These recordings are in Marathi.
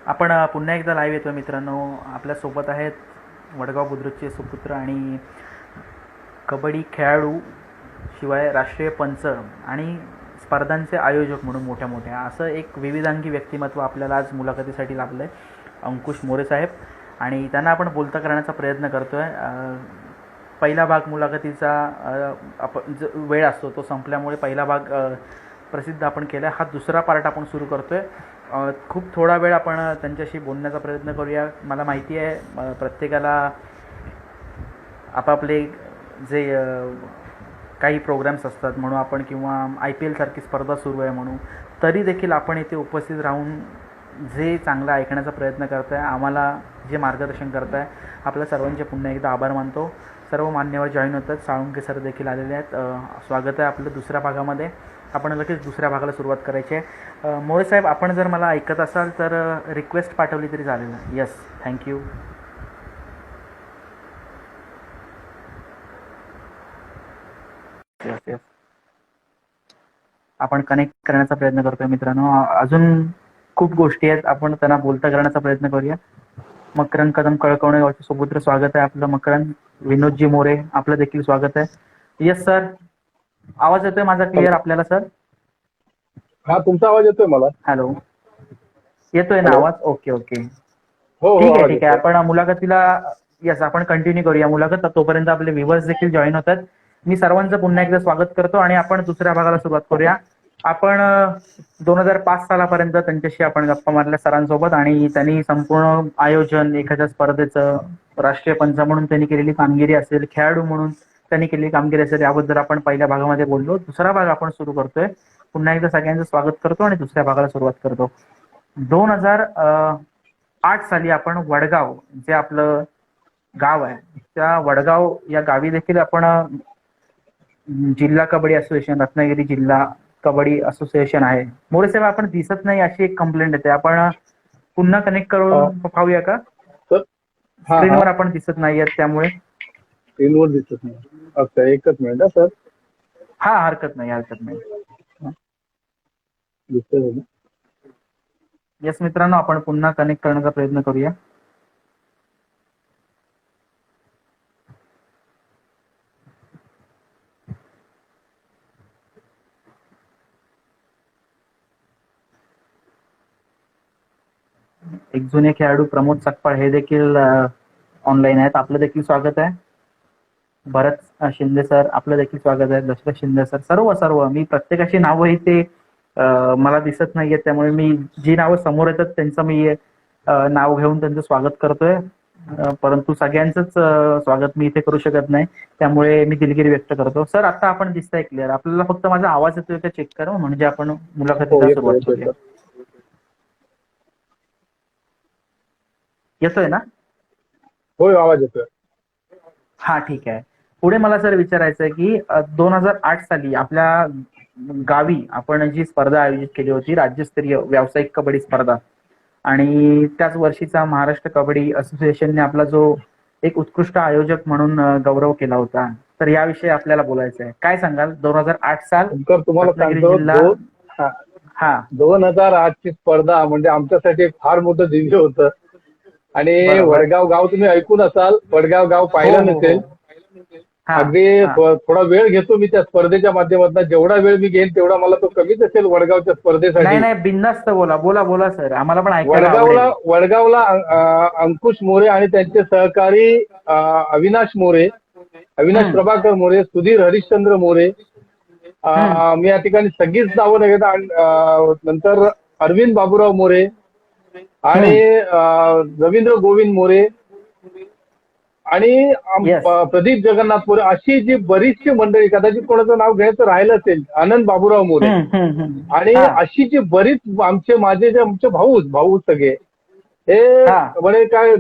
आपण पुन्हा एकदा लाईव्ह येतो मित्रांनो. आपल्यासोबत आहेत वडगाव बुद्रुकचे सुपुत्र आणि कबड्डी खेळाडू, शिवाय राष्ट्रीय पंच आणि स्पर्धांचे आयोजक म्हणून मोठ्या मोठ्या असं एक विविधांगी व्यक्तिमत्व आपल्याला आज मुलाखतीसाठी लाभलं आहे, अंकुश मोरे साहेब. आणि त्यांना आपण बोलता करण्याचा प्रयत्न करतो आहे. पहिला भाग मुलाखतीचा वेळ असतो तो संपल्यामुळे पहिला भाग प्रसिद्ध आपण केला आहे. हा दुसरा पार्ट आपण सुरू करतो आहे. खूप थोडा वेळ आपण त्यांच्याशी बोलण्याचा प्रयत्न करूया. मला माहिती आहे प्रत्येकाला आपापले जे काही प्रोग्राम्स असतात म्हणून आपण, किंवा IPL सारखी स्पर्धा सुरू आहे म्हणून, तरी देखील आपण इथे उपस्थित राहून जे चांगलं ऐकण्याचा प्रयत्न करत आहे, आम्हाला जे मार्गदर्शन करत आहे, आपल्या सर्वांचे पुन्हा एकदा आभार मानतो. सर्व मान्यवर जॉईन होतात. साळुंके सर देखील आलेले आहेत. स्वागत आहे आपलं दुसऱ्या भागामध्ये. आपण लगेच दुसऱ्या भागाला सुरुवात करायची आहे. मोरे साहेब, आपण जर मला ऐकत असाल तर रिक्वेस्ट पाठवली तरी चालेल. Yes, thank you. येस येस आपण कनेक्ट करण्याचा प्रयत्न करतोय मित्रांनो. अजून खूप गोष्टी आहेत, आपण त्यांना बोलता करण्याचा प्रयत्न करूया. मकरंद कदम कळकवणे गावचे सुपुत्र, स्वागत आहे आपलं मकरंद. विनोदजी मोरे, आपलं देखील स्वागत आहे. येस सर, आवाज येतोय माझा क्लिअर आपल्याला सर? हा, तुमचा आवाज येतोय मला. हॅलो, येतोय ना आवाज? ओके ओके, हो ठीक हो, आहे ठीक आहे. आपण मुलाखतीला येस आपण कंटिन्यू करूया मुलाखत. तोपर्यंत आपले व्ह्युअर्स देखील जॉईन होतात. मी सर्वांचं पुन्हा एकदा स्वागत करतो आणि आपण दुसऱ्या भागाला सुरुवात करूया. आपण 2005 सालापर्यंत त्यांच्याशी आपण गप्पा मारल्या सरांसोबत, आणि त्यांनी संपूर्ण आयोजन एखाद्या स्पर्धेचं, राष्ट्रीय पंच म्हणून त्यांनी केलेली कामगिरी असेल, खेळाडू म्हणून त्यांनी केलेली कामगिरी असेल, याबद्दल आपण पहिल्या भागामध्ये बोललो. दुसरा भाग आपण सुरू करतोय. पुन्हा एकदा सगळ्यांचं स्वागत करतो आणि दुसऱ्या भागाला सुरुवात करतो. 2008 साली आपण वडगाव, जे आपलं गाव आहे, त्या वडगाव या गावी देखील आपण जिल्हा कबड्डी असोसिएशन, रत्नागिरी जिल्हा कबड्डी असोसिएशन आहे. मोरे साहेब, आपण दिसत नाही अशी एक कंप्लेंट येते. आपण पुन्हा कनेक्ट करून पाहूया का? स्क्रीनवर आपण दिसत नाहीयेत त्यामुळे. स्क्रीनवर दिसत नाही. अच्छा, एकच मिनिट सर. हा, हरकत नाही हरकत नाही. दिसतंय. येस मित्रांनो, आपण पुन्हा कनेक्ट करण्याचा प्रयत्न करूया. एक जुने खेळाडू प्रमोद सकपाळ हे देखील ऑनलाईन आहेत. आपलं देखील स्वागत आहे. भरत शिंदे सर, आपलं देखील स्वागत आहे. दशरथ शिंदे सर, सर्व सर्व मी प्रत्येकाची नावं इथे मला दिसत नाहीयेत, त्यामुळे मी जी नावं समोर येतात त्यांचं मी नाव घेऊन त्यांचं स्वागत करतोय. परंतु सगळ्यांचंच स्वागत मी इथे करू शकत नाही, त्यामुळे मी दिलगिरी व्यक्त करतो. सर, आता आपण दिसताय क्लिअर. आपल्याला फक्त माझा आवाज येतोय का चेक करा, म्हणजे आपण मुलाखतीला सुरुवात करूया. येतोय ना? होय, आवाज येतोय. हा, ठीक आहे. पुढे मला सर विचारायचं आहे की 2008 साली आपल्या गावी आपण जी स्पर्धा आयोजित केली होती, राज्यस्तरीय व्यावसायिक कबड्डी स्पर्धा, आणि त्याच वर्षीचा महाराष्ट्र कबड्डी असोसिएशनने आपला जो एक उत्कृष्ट आयोजक म्हणून गौरव केला होता, तर याविषयी आपल्याला बोलायचं आहे. काय सांगाल? 2008 साल तुम्हाला रत्नागिरी सांगतो, जिल्हा. हा, 2008 ची स्पर्धा म्हणजे आमच्यासाठी एक फार मोठं दिव्य होतं. आणि वडगाव गाव तुम्ही ऐकून असाल, वडगाव गाव पाहिलं नसेल. अगदी थोडा वेळ घेतो मी त्या स्पर्धेच्या माध्यमातून. जेवढा वेळ मी घेईन तेवढा मला तो कमीच असेल वडगावच्या स्पर्धेसाठी. नाही नाही, बिनधास्त बोला बोला बोला सर, आम्हाला पण ऐकायला आवडेल. वडगावला अंकुश मोरे आणि त्यांचे सहकारी अविनाश मोरे, अविनाश प्रभाकर मोरे, सुधीर हरिश्चंद्र मोरे, मी या ठिकाणी सगळीच नावं नाही घेत. नंतर अरविंद बाबूराव मोरे आणि रवींद्र गोविंद मोरे आणि प्रदीप जगन्नाथ मोरे, अशी जी बरीचशी मंडळी, कदाचित कोणाचं नाव घ्यायचं राहिलं असेल, आनंद बाबूराव मोरे, आणि अशी जी बरीच आमचे भाऊ सगळे हे म्हणजे काय,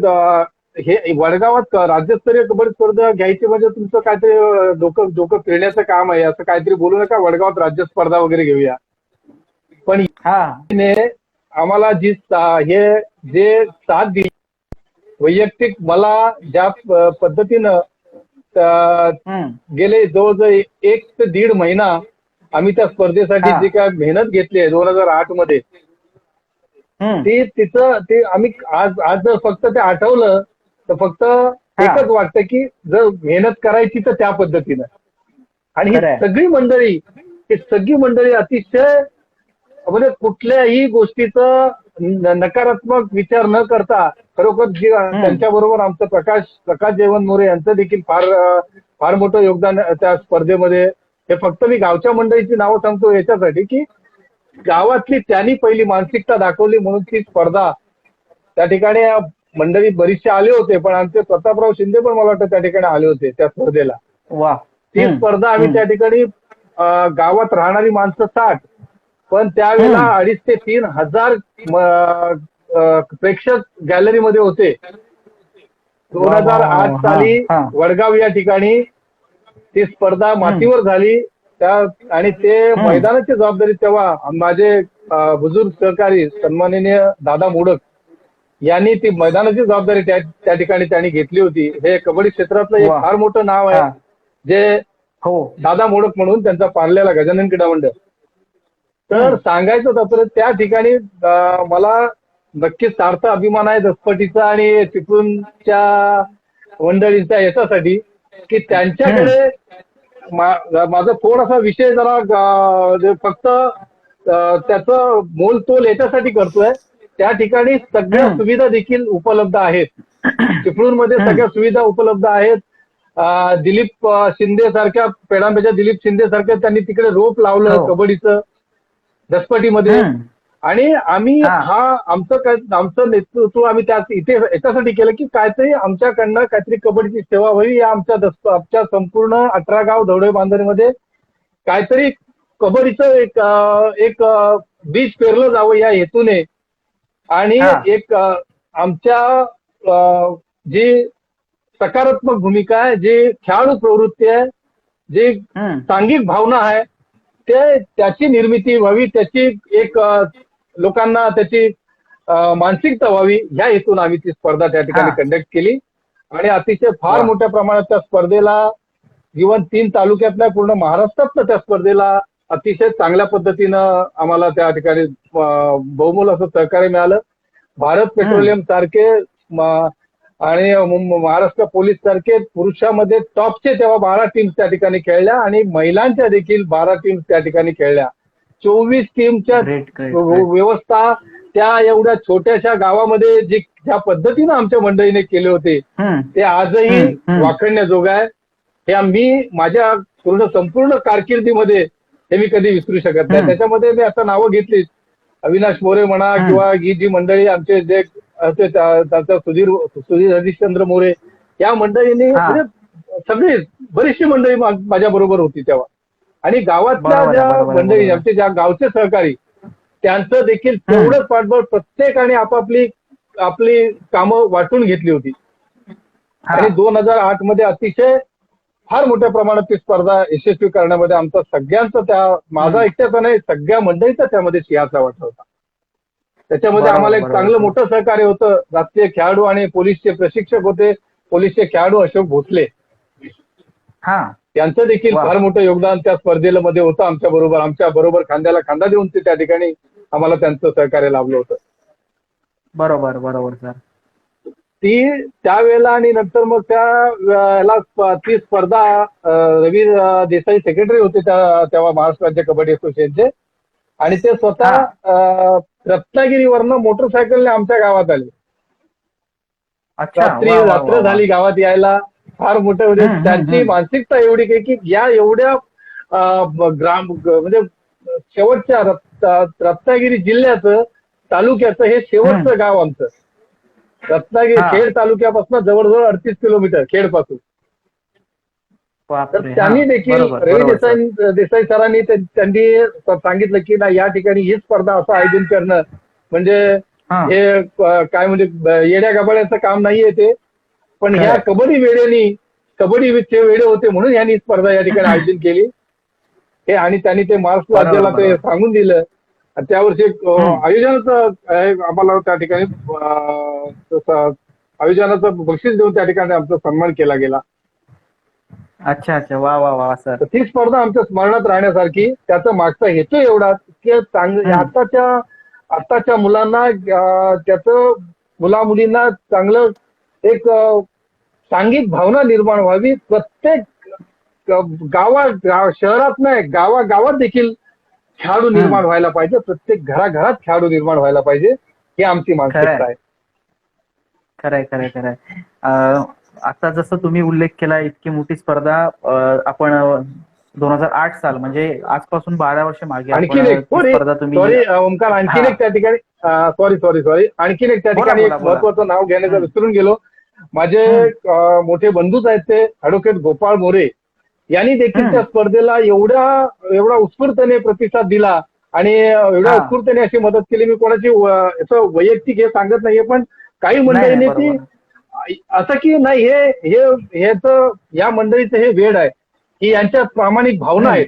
हे वडगावात राज्यस्तरीय कबड्डी स्पर्धा घ्यायची म्हणजे तुमचं काहीतरी डोकं फिरण्याचं काम आहे. असं काहीतरी बोलू नका, वडगावात राज्य स्पर्धा वगैरे घेऊया. पण आम्हाला हे जे साथ दिली, वैयक्तिक मला ज्या पद्धतीनं गेले जवळजवळ 1 ते 1.5 महिना आम्ही त्या स्पर्धेसाठी जी काय मेहनत घेतली आहे 2008 मध्ये, तिचं ते आम्ही आज आज जर फक्त ते आठवलं तर फक्त एकच वाटतं की जर मेहनत करायची तर त्या पद्धतीनं. आणि ही सगळी मंडळी अतिशय म्हणजे कुठल्याही गोष्टीचा नकारात्मक विचार न करता खरोखर जी त्यांच्याबरोबर आमचं प्रकाश जयवंत मोरे यांचं देखील फार मोठं योगदान त्या स्पर्धेमध्ये. हे फक्त मी गावच्या मंडळीची नावं सांगतो याच्यासाठी की गावातली त्यांनी पहिली मानसिकता दाखवली म्हणून ती स्पर्धा त्या ठिकाणी मंडळी बरीचसे आले होते, पण आमचे प्रतापराव शिंदे पण मला वाटतं त्या ठिकाणी आले होते त्या स्पर्धेला. ती स्पर्धा आम्ही त्या ठिकाणी गावात राहणारी माणसं 60, पण त्यावेळेला 2,500 ते 3,000 प्रेक्षक गॅलरीमध्ये होते. 2008 साली वडगाव या ठिकाणी ती स्पर्धा मातीवर झाली. आणि ते मैदानाची जबाबदारी तेव्हा माझे बुजुर्ग सहकारी सन्माननीय दादा मोडक यांनी ती मैदानाची जबाबदारी त्या ठिकाणी त्यांनी घेतली होती. हे कबड्डी क्षेत्रातलं एक फार मोठं नाव आहे जे दादा मोडक म्हणून, त्यांचा पारलेला गजानन क्रीडा मंडळ. तर सांगायचं तात्पर्य त्या ठिकाणी मला नक्कीच सार्थ अभिमान आहे दसपटीचा आणि चिपळूणच्या मंडळींचा याच्यासाठी की त्यांच्याकडे माझा थोडासा विषय जरा फक्त त्याचं मोलतोल याच्यासाठी करतोय. त्या ठिकाणी सगळ्या सुविधा देखील उपलब्ध आहेत. चिपळूणमध्ये सगळ्या सुविधा उपलब्ध आहेत. दिलीप शिंदे सारख्या पेडांबेच्या दिलीप शिंदे सारख्या त्यांनी तिकडे रोप लावलं कबड्डीचं दसपटीमध्ये. आणि आम्ही आमचं नेतृत्व आम्ही इथे याच्यासाठी केलं की काहीतरी आमच्याकडनं काहीतरी कबड्डीची सेवा व्हावी. या आमच्या संपूर्ण 18 गाव धवडे बांधणीमध्ये काहीतरी कबड्डीचं एक बीज पेरलं जावं या हेतूने. आणि एक आमच्या जी सकारात्मक भूमिका आहे, जी खेळाडू प्रवृत्ती आहे, जी सांघिक भावना आहे, त्याची निर्मिती व्हावी, त्याची एक लोकांना त्याची मानसिकता व्हावी ह्या हेतून आम्ही ती स्पर्धा त्या ठिकाणी कंडक्ट केली. आणि अतिशय फार मोठ्या प्रमाणात त्या स्पर्धेला इव्हन 3 तालुक्यात नाही पूर्ण महाराष्ट्रातलं त्या स्पर्धेला अतिशय चांगल्या पद्धतीनं आम्हाला त्या ठिकाणी बहुमोल असं सहकार्य मिळालं. भारत पेट्रोलियम सारखे आणि महाराष्ट्र पोलीस सारखे पुरुषामध्ये टॉपचे तेव्हा 12 टीम्स त्या ठिकाणी खेळल्या आणि महिलांच्या देखील 12 टीम्स त्या ठिकाणी खेळल्या. 24 टीमच्या व्यवस्था त्या एवढ्या छोट्याशा गावामध्ये ज्या पद्धतीनं आमच्या मंडळीने केले होते ते आजही वाखाणण्याजोग आहे. हे मी माझ्या संपूर्ण कारकिर्दीमध्ये हे मी कधी विसरू शकत नाही. त्याच्यामध्ये मी आता नावं घेतलीच, अविनाश मोरे म्हणा किंवा ही जी मंडळी आमचे जे त्याचा सुधीर हरिश्चंद्र मोरे या मंडळींनी म्हणजे सगळी बरीचशी मंडळी माझ्या बरोबर होती तेव्हा. आणि गावातल्या ज्या मंडळी आमचे ज्या गावचे सहकारी त्यांचं देखील तेवढंच पाठबळ प्रत्येकाने आपली कामं वाटून घेतली होती. आणि 2008 मध्ये अतिशय फार मोठ्या प्रमाणात ती स्पर्धा यशस्वी करण्यामध्ये आमचा सगळ्यांचा माझा एकट्याचा नाही सगळ्या मंडळीचा त्यामध्ये सिंहाचा वाटा होता. त्याच्यामध्ये आम्हाला एक चांगलं मोठं सहकार्य होतं. राष्ट्रीय खेळाडू आणि पोलीसचे प्रशिक्षक होते, पोलीसचे खेळाडू अशोक भोसले, त्यांचं देखील फार मोठं योगदान त्या स्पर्धेमध्ये होतं. आमच्या बरोबर खांद्याला खांदा देऊन ते त्या ठिकाणी आम्हाला त्यांचं सहकार्य लाभलं होतं. बरोबर सर. ती त्यावेळेला आणि नंतर मग ती स्पर्धा रवी देसाई सेक्रेटरी होते तेव्हा महाराष्ट्र राज्य कबड्डी असोसिएशनचे. आणि ते स्वतः रत्नागिरीवरनं मोटरसायकलने आमच्या गावात आले. रात्र झाली गावात यायला. फार मोठं म्हणजे त्यांची मानसिकता एवढी काही की या एवढ्या म्हणजे शेवटच्या रत्नागिरी जिल्ह्याचं तालुक्याचं हे शेवटचं गाव आमचं. रत्नागिरी खेड तालुक्यापासून जवळजवळ 38 किलोमीटर खेडपासून. तर त्यांनी देखील रवी देसाई सरांनी त्यांनी सांगितलं की नाही या ठिकाणी ही स्पर्धा असं आयोजन करणं म्हणजे हे काय म्हणजे येड्या गबाड्याचं काम नाहीये ते. पण ह्या कबड्डीचे वेडे होते म्हणून यांनी स्पर्धा या ठिकाणी आयोजन केली. हे आणि त्यांनी ते महाराष्ट्र राज्याला ते सांगून दिलं. त्यावर्षी आयोजनाचं आम्हाला त्या ठिकाणी आयोजनाचं बक्षीस देऊन त्या ठिकाणी आमचा सन्मान केला गेला. अच्छा वा सर. ती स्पर्धा आमच्या स्मरणात राहण्यासारखी. त्याचा मागचा हेतू एवढाच की आताच्या आताच्या मुलांना त्याचं मुला मुलींना चांगलं एक सांघिक भावना निर्माण व्हावी. प्रत्येक शहरात नाही, गावागावात देखील खेळाडू निर्माण व्हायला पाहिजे. प्रत्येक घराघरात खेळाडू निर्माण व्हायला पाहिजे. ही आमची मानसिकता आहे. खरंय खरंय खरंय. आता जसं तुम्ही उल्लेख केला, इतकी मोठी स्पर्धा आपण 2008 साल म्हणजे आजपासून 12 वर्ष मागे आणखीन एक स्पर्धा तुम्ही सॉरी ओमकार, आणखीन एक त्या ठिकाणी सॉरी आणखीन एक त्या ठिकाणी एक महत्वाचं नाव घेण्याचं विसरून गेलो. माझे मोठे बंधूच आहेत ते ऍडव्होकेट गोपाळ मोरे यांनी देखील त्या स्पर्धेला एवढा उत्स्फूर्तपणे प्रतिसाद दिला आणि एवढ्या उत्स्फूर्तपणे अशी मदत केली. मी कोणाची असं वैयक्तिक हे सांगत नाहीये, पण काही मंडळींनी ती असं की नाही या मंडळीचं हे वेड आहे की यांच्या प्रामाणिक भावना आहेत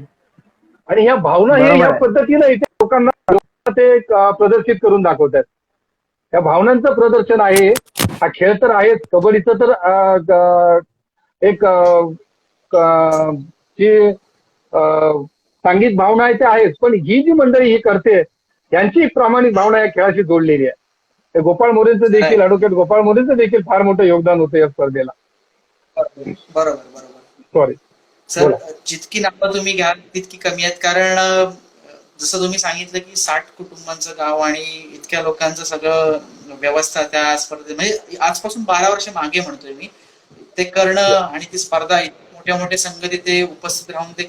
आणि ह्या भावना हे या पद्धतीनं इथे लोकांना ते प्रदर्शित करून दाखवतात. या भावनांचं प्रदर्शन आहे. हा खेळ तर आहेच, कबड्डीचं तर एक जी सांघिक भावना आहे ते आहेच, पण ही जी मंडळी ही करते यांची प्रामाणिक भावना या खेळाशी जोडलेली आहे. गोपाळ मोरेंचं देखील ऍडव्होकेट गोपाळ मोरेंचं देखील फार मोठं योगदान होतं या स्पर्धेला. बरोबर बरोबर. सॉरी सर, जितकी नावं तुम्ही घ्याल तितकी कमी आहेत, कारण जसं तुम्ही सांगितलं की 60 कुटुंबांचं गाव आणि इतक्या लोकांचं सगळं व्यवस्था त्या स्पर्धेत, म्हणजे आजपासून 12 वर्ष मागे म्हणतोय मी, ते करणं आणि ती स्पर्धा मोठ्या मोठ्या संघ तिथे उपस्थित राहून ते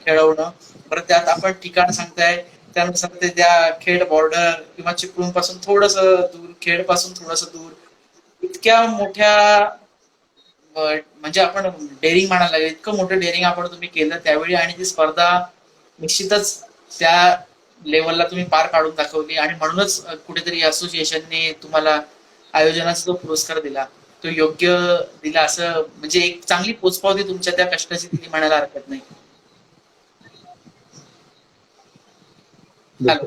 खेळवणं, परत त्यात आपण ठिकाण सांगताय त्यानुसार ते त्या खेड बॉर्डर किंवा चिपळूण पासून थोडस दूर, खेड पासून थोडस दूर, इतक्या मोठ्या म्हणजे आपण डेअरिंग म्हणायला लागेल, इतकं मोठं डेअरिंग आपण तुम्ही केलं त्यावेळी आणि ती स्पर्धा निश्चितच त्या लेवलला तुम्ही पार काढून दाखवली आणि म्हणूनच कुठेतरी असोसिएशनने तुम्हाला आयोजनाचा जो पुरस्कार दिला तो योग्य दिला, असं म्हणजे एक चांगली पोचपावती तुमच्या त्या कष्टाची दिली म्हणायला हरकत नाही. हॅलो,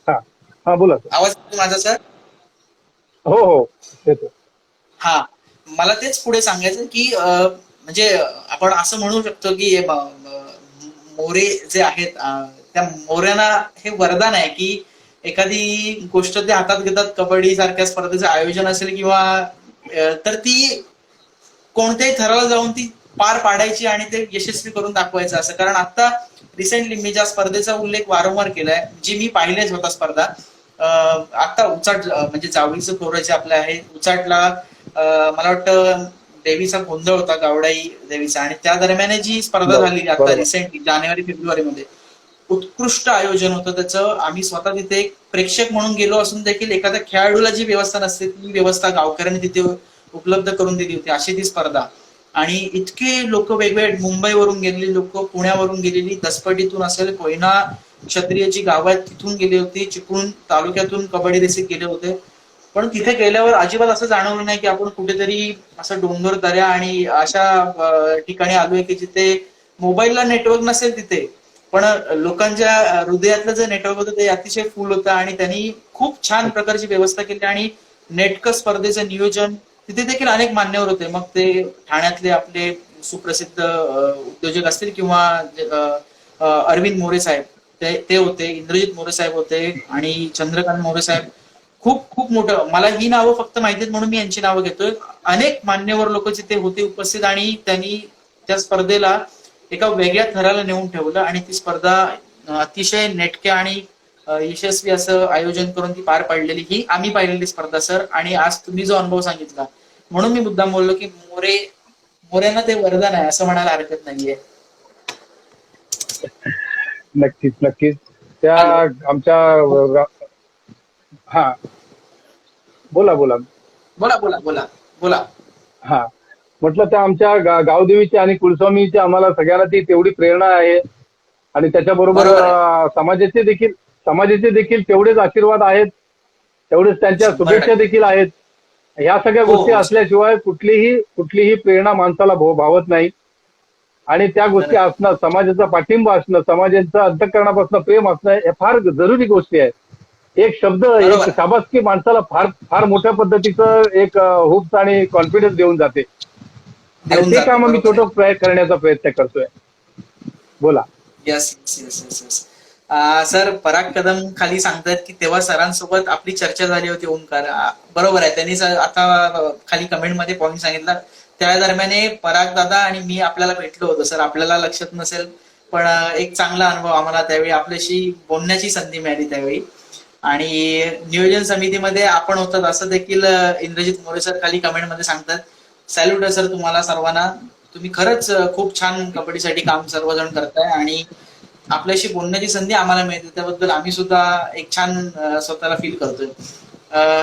हा बोला. आवाज येतो माझा सर? हो येतो. हा, मला तेच पुढे सांगायचं की म्हणजे आपण असं म्हणू शकतो की मोरे जे आहेत त्या मोऱ्यांना हे वरदान आहे की एखादी गोष्ट ते हातात घेतात, कबड्डी सारख्या स्पर्धेचं आयोजन असेल किंवा तर ती कोणत्याही थराला जाऊन ती पार पाडायची आणि ते यशस्वी करून दाखवायचं असं. कारण आता रिसेंटली मी ज्या स्पर्धेचा उल्लेख वारंवार केलाय, जी मी पाहिलेच होता स्पर्धा, आता उचाट म्हणजे जावळीचं खोरं जे आपलं आहे उचाटला, मला वाटतं देवीचा गोंधळ होता, गावडाई देवीचा, आणि त्या दरम्यान जी स्पर्धा झाली आता रिसेंटली जानेवारी फेब्रुवारी मध्ये, उत्कृष्ट आयोजन होतं त्याचं. आम्ही स्वतः तिथे एक प्रेक्षक म्हणून गेलो असून देखील एखाद्या खेळाडूला जी व्यवस्था नसते ती व्यवस्था गावकऱ्यांनी तिथे उपलब्ध करून दिली होती, अशी ती स्पर्धा. आणि इतके लोक वेगवेगळे, मुंबईवरून गेलेली लोक, पुण्यावरून गेलेली, दसपटीतून असेल, कोयना क्षत्रियची गावात तिथून गेली होती, चिपळूण तालुक्यातून कबड्डी रेसिक गेले होते. पण तिथे गेल्यावर अजिबात असं जाणवलं नाही की आपण कुठेतरी असं डोंगर दऱ्या आणि अशा ठिकाणी आलोय की जिथे मोबाईलला नेटवर्क नसेल तिथे, पण लोकांच्या हृदयातलं जे नेटवर्क होतं ते अतिशय फुल होतं आणि त्यांनी खूप छान प्रकारची व्यवस्था केली. आणि नेटकं स्पर्धेचं नियोजन, तिथे देखील अनेक मान्यवर होते, मग ते ठाण्यातले आपले सुप्रसिद्ध उद्योजक असतील किंवा अरविंद मोरे साहेब ते होते, इंद्रजित मोरे साहेब होते आणि चंद्रकांत मोरे साहेब. खूप खूप मोठं, मला ही नावं फक्त माहिती आहेत म्हणून मी यांची नावं घेतोय. अनेक मान्यवर लोक जिथे होते उपस्थित आणि त्यांनी त्या स्पर्धेला एका वेगळ्या थराला नेऊन ठेवलं आणि ती स्पर्धा अतिशय नेटक्या आणि यशस्वी असं आयोजन करून ती पार पाडलेली, ही आम्ही पाहिलेली स्पर्धा सर. आणि आज तुम्ही जो अनुभव सांगितला म्हणून मी मुद्दाम बोललो की मोऱ्यांना ते वरदान आहे असं म्हणायला हरकत नाहीये. नक्कीच त्या आमच्या हा बोला. हा, म्हटलं त्या आमच्या गावदेवीची आणि कुलस्वामीची आम्हाला सगळ्यांना ती तेवढी प्रेरणा आहे आणि त्याच्याबरोबर समाजाचे देखील तेवढेच आशीर्वाद आहेत, तेवढेच त्यांच्या शुभेच्छा देखील आहेत. ह्या सगळ्या गोष्टी असल्याशिवाय कुठलीही प्रेरणा माणसाला भावत नाही. आणि त्या गोष्टी असणं, समाजाचा पाठिंबा असणं, समाजाचं अंतःकरणापासून प्रेम असणं, हे फार जरुरी गोष्टी आहेत. एक शब्द, एक शाबासकी माणसाला फार फार मोठ्या पद्धतीचं एक होप्स आणि कॉन्फिडन्स देऊन जाते. ते काम आम्ही छोटं करण्याचा प्रयत्न करतोय. बोला. यस. सर, पराग कदम खाली सांगतात की तेव्हा सरांसोबत आपली चर्चा झाली होती ओंकार. बरोबर आहे, त्यांनी आता खाली कमेंटमध्ये पॉईंट सांगितला. त्या दरम्यान पराग दादा आणि मी आपल्याला भेटलो होतो सर, आपल्याला लक्षात नसेल पण एक चांगला अनुभव आम्हाला त्यावेळी आपल्याशी बोलण्याची संधी मिळाली त्यावेळी. आणि नियोजन समितीमध्ये आपण होतात असं देखील इंद्रजित मोरे सर खाली कमेंटमध्ये सांगतात. सॅल्यूट आहे सर तुम्हाला सर्वांना, तुम्ही खरंच खूप छान कबड्डीसाठी काम सर्वजण करताय आणि आपल्याशी बोलण्याची संधी आम्हाला मिळते त्याबद्दल आम्ही सुद्धा एक छान स्वतःला फील करतोय.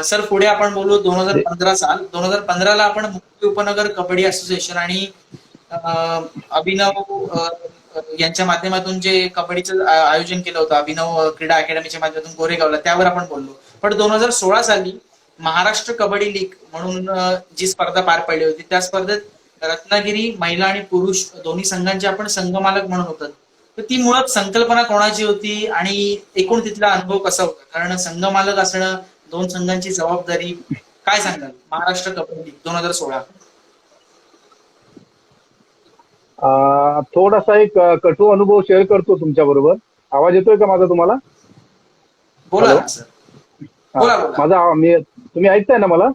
सर, पुढे आपण बोलू 2015 साल. 2015ला आपण मुंबई उपनगर कबड्डी असोसिएशन आणि अभिनव यांच्या माध्यमातून जे कबड्डीचं आयोजन केलं होतं, अभिनव क्रीडा अकॅडमीच्या माध्यमातून गोरेगावला, त्यावर आपण बोललो. पण 2016 साली महाराष्ट्र कबड्डी लीग म्हणून जी स्पर्धा पार पडली होती, त्या स्पर्धेत रत्नागिरी महिला आणि पुरुष दोन्ही संघांचे आपण संघमालक म्हणून होतात. तर ती मुळात संकल्पना कोणाची होती आणि एकूण तिथला अनुभव कसा होता? कारण संघमालक असणं, दोन संघांची जबाबदारी, काय सांगाल महाराष्ट्र कबड्डी लीग 2016? थोडासा एक कटू अनुभव शेअर करतो तुमच्या बरोबर. आवाज येतोय का माझा तुम्हाला? बोला हॅलो. ना सर, बोला बोला. तुम्ही ऐकताय ना मला?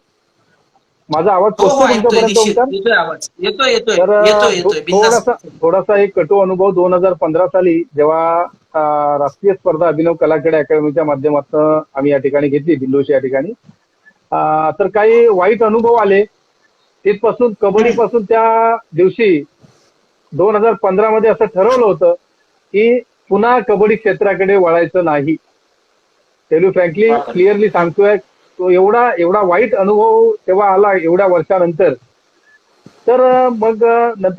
माझा आवाज हो हो, पोहोचतो ऐकतोय, तुमच्यापर्यंत निश्चित ओंकार? येतोय आवाज, येतोय येतोय तर येतोय येतोय बिनधास्त. थोडासा एक कटू अनुभव 2015 साली जेव्हा राष्ट्रीय स्पर्धा अभिनव कला क्रीडा अकॅडमीच्या माध्यमातून आम्ही या ठिकाणी घेतली, दिल्लोशी या ठिकाणी. तर काही वाईट अनुभव आले. तिथपासून कबड्डीपासून त्या दिवशी 2015 मध्ये असं ठरवलं होतं की पुन्हा कबड्डी क्षेत्राकडे वळायचं नाही. टेल फ्रँकली क्लिअरली सांगतोय, तो एवढा वाईट अनुभव तेव्हा आला एवढ्या वर्षानंतर. तर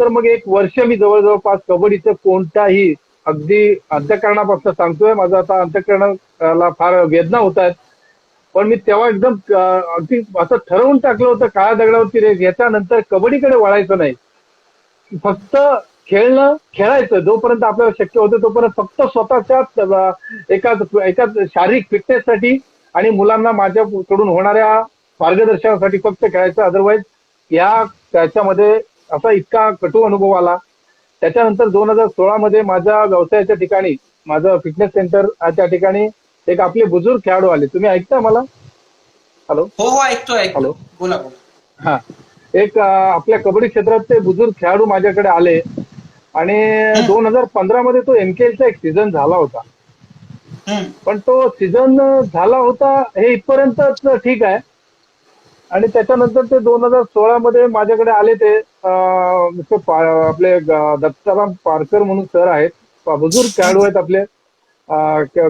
मग एक वर्ष मी जवळपास कबड्डीचं कोणताही अगदी अंतःकरणापासून सांगतोय, माझं आता अंतःकरणाला फार वेदना होत आहेत. पण मी तेव्हा एकदम अगदी असं ठरवून टाकलं होतं काळ्या दगडावरती रेस, याच्यानंतर कबड्डीकडे वळायचं नाही. फक्त खेळायचं जोपर्यंत आपल्याला शक्य होतं तोपर्यंत, फक्त स्वतःच्या एका शारीरिक फिटनेससाठी आणि मुलांना माझ्याकडून होणाऱ्या मार्गदर्शनासाठी फक्त खेळायचं. अदरवाईज त्याच्यामध्ये असा इतका कटू अनुभव आला. त्याच्यानंतर 2016 मध्ये माझ्या व्यवसायाच्या ठिकाणी, माझं फिटनेस सेंटर त्या ठिकाणी एक आपले बुजुर्ग खेळाडू आले. तुम्ही ऐकता मला? हॅलो. हो हो, ऐकतोय हॅलो. बोला बोला. हा, एक आपल्या कबड्डी क्षेत्रात ते बुजुर्ग खेळाडू माझ्याकडे आले आणि 2015 मध्ये तो एमकेएलचा एक सीझन झाला होता. पण तो सीझन झाला होता हे इथपर्यंत ठीक आहे. आणि त्याच्यानंतर ते 2016 मध्ये माझ्याकडे आले. ते आपले दत्ताराम पारकर म्हणून सर आहेत, बुजुर्ग खेळाडू आहेत आपले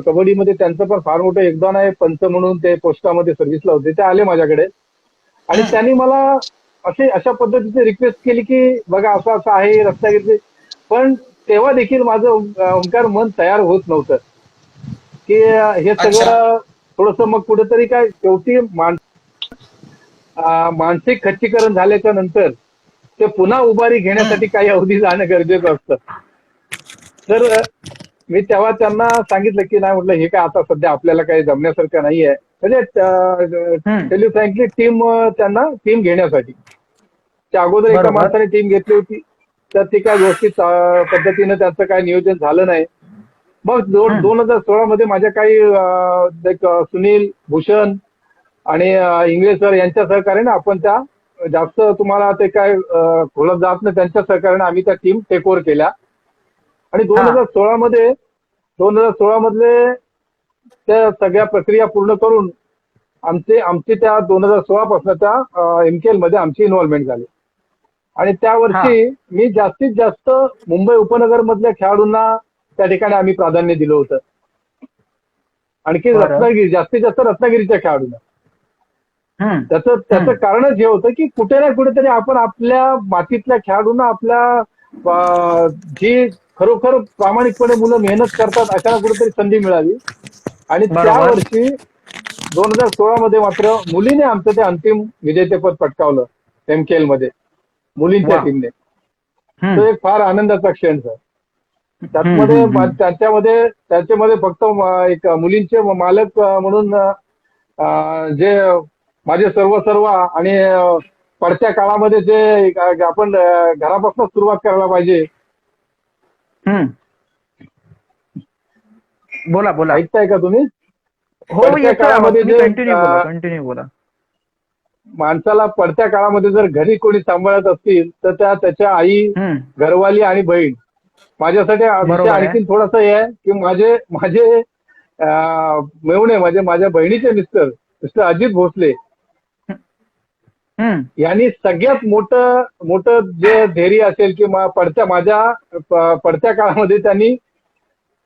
कबड्डीमध्ये. त्यांचं पण फार मोठं योगदान आहे. पंच म्हणून ते पोस्टामध्ये सर्व्हिसला होते. ते आले माझ्याकडे आणि त्यांनी मला अशा पद्धतीची रिक्वेस्ट केली की बघा असं असं आहे रत्नागिरीचे. पण तेव्हा देखील माझं ओंकार मन तयार होत नव्हतं की हे सगळं थोडंसं. मग कुठेतरी काय शेवटी मानसिक खच्चीकरण झाल्याच्या नंतर ते पुन्हा उभारी घेण्यासाठी काही अवधी जाणं गरजेचं असतं. तर मी तेव्हा त्यांना सांगितलं की नाही, म्हटलं हे काय आता सध्या आपल्याला काही जमण्यासारखं नाहीये. म्हणजे टेल यू फ्रँकली त्यांना टीम घेण्यासाठी त्या अगोदर एका माणसाने टीम घेतली होती, तर ती काय व्यवस्थित पद्धतीनं त्याचं काय नियोजन झालं नाही. मग 2016 मध्ये माझ्या काही सुनील, भूषण आणि इंग्लिश सर यांच्या सहकार्याने आपण त्या जास्त तुम्हाला ते काय खोलत जात नाही, त्यांच्या सहकार्याने आम्ही त्या टीम टेक ओव्हर केल्या. आणि 2016 मधले त्या सगळ्या प्रक्रिया पूर्ण करून आमची त्या 2016 पासून त्या एमकेएल मध्ये आमची इन्व्हॉल्वमेंट झाली. आणि त्या वर्षी मी जास्तीत जास्त मुंबई उपनगर मधल्या खेळाडूंना त्या ठिकाणी आम्ही प्राधान्य दिलं होतं. आणखी जास्तीत जास्त रत्नागिरीच्या खेळाडूंना. त्याचं कारणच हे होतं की कुठे ना कुठेतरी आपण आपल्या मातीतल्या खेळाडूंना, आपल्या जी खरोखर प्रामाणिकपणे मुलं मेहनत करतात अशा कुठेतरी संधी मिळावी. आणि त्या वर्षी 2016 मध्ये मात्र मुलीने आमचं ते अंतिम विजेतेपद पटकावलं एमकेएल मध्ये, मुलींच्या टीमने. तो एक फार आनंदाचा क्षण सर. त्याच्यामध्ये फक्त एक मुलींचे मालक म्हणून जे माझे सर्व आणि पडत्या काळामध्ये जे आपण घरापासून सुरुवात करायला पाहिजे. बोला बोला. ऐकताय का तुम्ही? हो पडत्या येतोय आवाज. काळामध्ये तुम्ही जे कंटिन्यू बोला, कंटिन्यू बोला. माणसाला पडत्या काळामध्ये जर घरी कोणी सांभाळत असतील तर त्याच्या आई, हम्म. घरवाली आणि बहीण. माझ्यासाठी विषय बरोबर आहे. आणखीन थोडासा हे आहे की माझे माझे मेवणे माझ्या बहिणीचे मिस्टर अजित भोसले हम्म. यांनी सगळ्यात मोठं जे धैर्य असेल की पडत्या काळामध्ये त्यांनी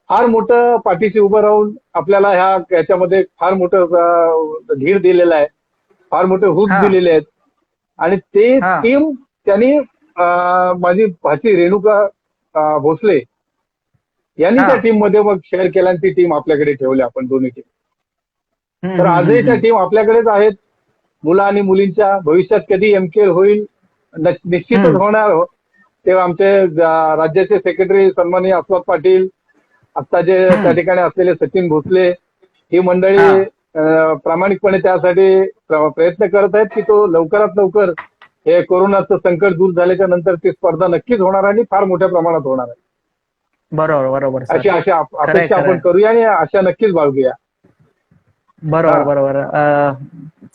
फार मोठं पाठीशी उभं राहून आपल्याला याच्यामध्ये फार मोठं धीर दिलेलं आहे, फार मोठे हुक हा. दिलेले आहेत. आणि ते हा. टीम त्यांनी माझी भाची रेणुका भोसले यांनी हा. त्या टीम मध्ये मग शेअर केला आणि ती टीम आपल्याकडे ठेवली आपण दोन्ही टीम. हम्म, तर हम्म, आजही त्या हम्म. टीम आपल्याकडेच आहेत. मुलं आणि मुलींच्या भविष्यात कधी एमकेएल होईल निश्चितच हम्म. होणार. तेव्हा आमचे राज्याचे सेक्रेटरी सन्माननीय अस्वत पाटील, आता जे त्या ठिकाणी असलेले सचिन भोसले, ही मंडळी हा. प्रामाणिकपणे त्यासाठी प्रयत्न करत आहेत की तो लवकरात लवकर हे कोरोनाचं संकट दूर झाल्याच्या नंतर ती स्पर्धा नक्कीच होणार आणि फार मोठ्या प्रमाणात होणार आहे. बरोबर बरोबर सर. अशी खरंय, अपेक्षा आपण खरंय. करूया आणि आशा नक्कीच बाळगूया. बरोबर हा. बरोबर.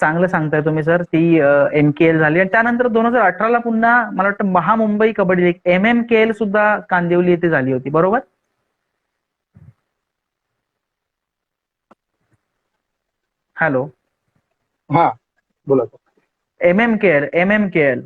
चांगलं सांगताय तुम्ही सर. ती एमकेएल झाली आणि त्यानंतर 2018ला पुन्हा मला वाटतं महामुंबई कबड्डी लीग MMKL सुद्धा कांदिवली येथे झाली होती, बरोबर? हॅलो. हा बोला सर. MMKL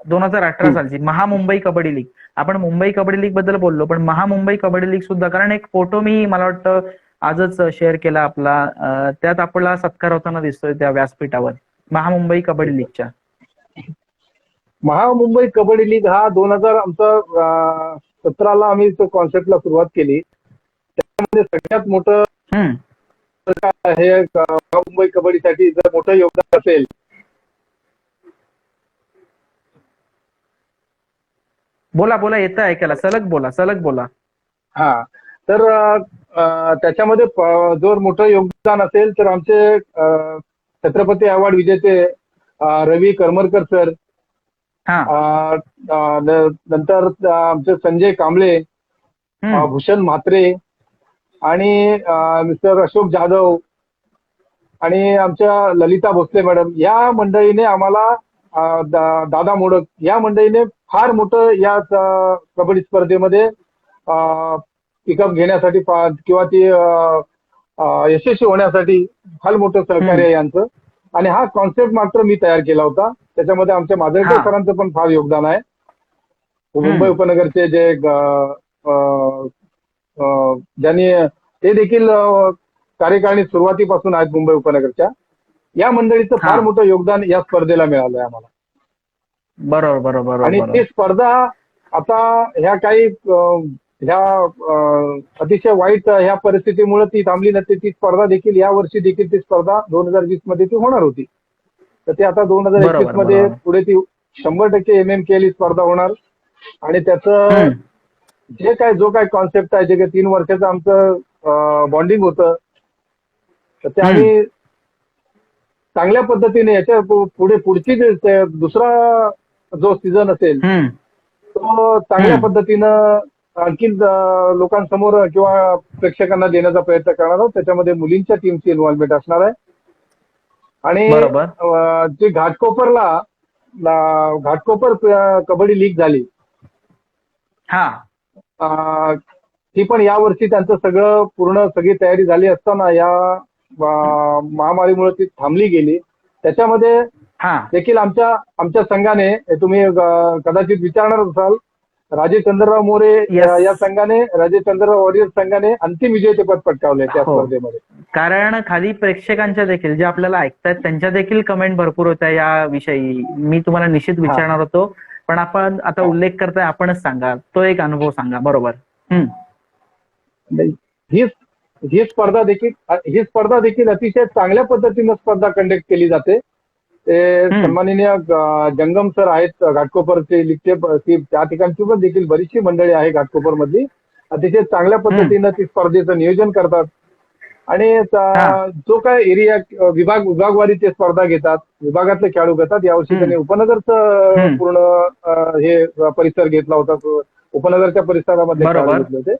2018 सालची महामुंबई कबड्डी लीग. आपण मुंबई कबड्डी लीग बद्दल बोललो, पण महामुंबई कबड्डी लीग सुद्धा, कारण एक फोटो मी मला वाटतं आजच शेअर केला आपला, त्यात आपला सत्कार होताना दिसतोय त्या व्यासपीठावर महामुंबई कबड्डी लीगच्या. महामुंबई कबड्डी लीग हा 2017ला आम्ही तो कॉन्सेप्टला सुरुवात केली. त्यामध्ये सगळ्यात मोठं हम्म. हे महामुंबई कबड्डीसाठी जर मोठं योगदान असेल बोला बोला, येतं ऐकायला. सलग बोला, सलग बोला. हा तर त्याच्यामध्ये जर मोठं योगदान असेल तर आमचे छत्रपती अवॉर्ड विजेते रवी करमरकर सर, हा. नंतर आमचे संजय कांबळे, भूषण म्हात्रे आणि मिस्टर अशोक जाधव आणि आमच्या ललिता भोसले मॅडम, या मंडळीने आम्हाला दादा मोडक या मंडळीने फार मोठं या कबड्डी स्पर्धेमध्ये पिकअप घेण्यासाठी किंवा ती यशस्वी होण्यासाठी फार मोठं सहकार्य आहे यांचं. आणि हा कॉन्सेप्ट मात्र मी तयार केला होता. त्याच्यामध्ये आमच्या माजरेकर सरांचं पण फार योगदान आहे. मुंबई उपनगरचे जे ज्यांनी ते देखील कार्यकारिणी सुरुवातीपासून आहेत मुंबई उपनगरच्या, या मंडळीचं फार मोठं योगदान या स्पर्धेला मिळालंय आम्हाला. बरोबर बरोबर. आणि ती स्पर्धा आता ह्या अतिशय वाईट ह्या परिस्थितीमुळे ती थांबली नसते. ती स्पर्धा देखील या वर्षी देखील ती स्पर्धा 2020 मध्ये ती होणार होती. तर ती आता 2021 मध्ये पुढे ती 100% MMKL ही स्पर्धा होणार. आणि त्याचं जो काय कॉन्सेप्ट आहे, जे काही 3 वर्षाचं आमचं बॉन्डिंग होतं, तर ते आम्ही चांगल्या पद्धतीने याच्या पुढची दुसरा जो सीझन असेल तो चांगल्या पद्धतीनं आणखी लोकांसमोर किंवा प्रेक्षकांना देण्याचा प्रयत्न करणार आहोत. त्याच्यामध्ये मुलींच्या टीमची इन्व्हॉल्वमेंट असणार आहे. आणि जी घाटकोपर कबड्डी लीग झाली, ती पण यावर्षी त्यांचं सगळी तयारी झाली असताना या महामारीमुळे ती थांबली गेली. त्याच्यामध्ये देखील आमच्या संघाने, तुम्ही कदाचित विचारणार असाल, राजे चंद्रराव मोरे या संघाने, राजे चंद्रराव वॉरियर्स संघाने अंतिम विजेतेपद पटकावले त्या स्पर्धेमध्ये. कारण खाली प्रेक्षकांच्या देखील जे आपल्याला ऐकतायत त्यांच्या देखील कमेंट भरपूर होत्या या विषयी. मी तुम्हाला निश्चित विचारणार होतो, पण आपण आता उल्लेख करताय, आपणच सांगा, तो एक अनुभव सांगा. बरोबर. ही स्पर्धा देखील अतिशय चांगल्या पद्धतीनं स्पर्धा कंडक्ट केली जाते. ते सन्माननीय जंगम सर आहेत घाटकोपरचे लीगचे, त्या ठिकाणची पण देखील बरीचशी मंडळी आहे घाटकोपर मधली, अतिशय चांगल्या पद्धतीनं ती स्पर्धेचं नियोजन करतात. आणि जो काय एरिया विभागवारी ते स्पर्धा घेतात, विभागातले खेळाडू घेतात. यावर्षी त्यांनी उपनगरचं पूर्ण हे परिसर घेतला होता, उपनगरच्या परिसरामध्ये खेळाडू घेतले होते.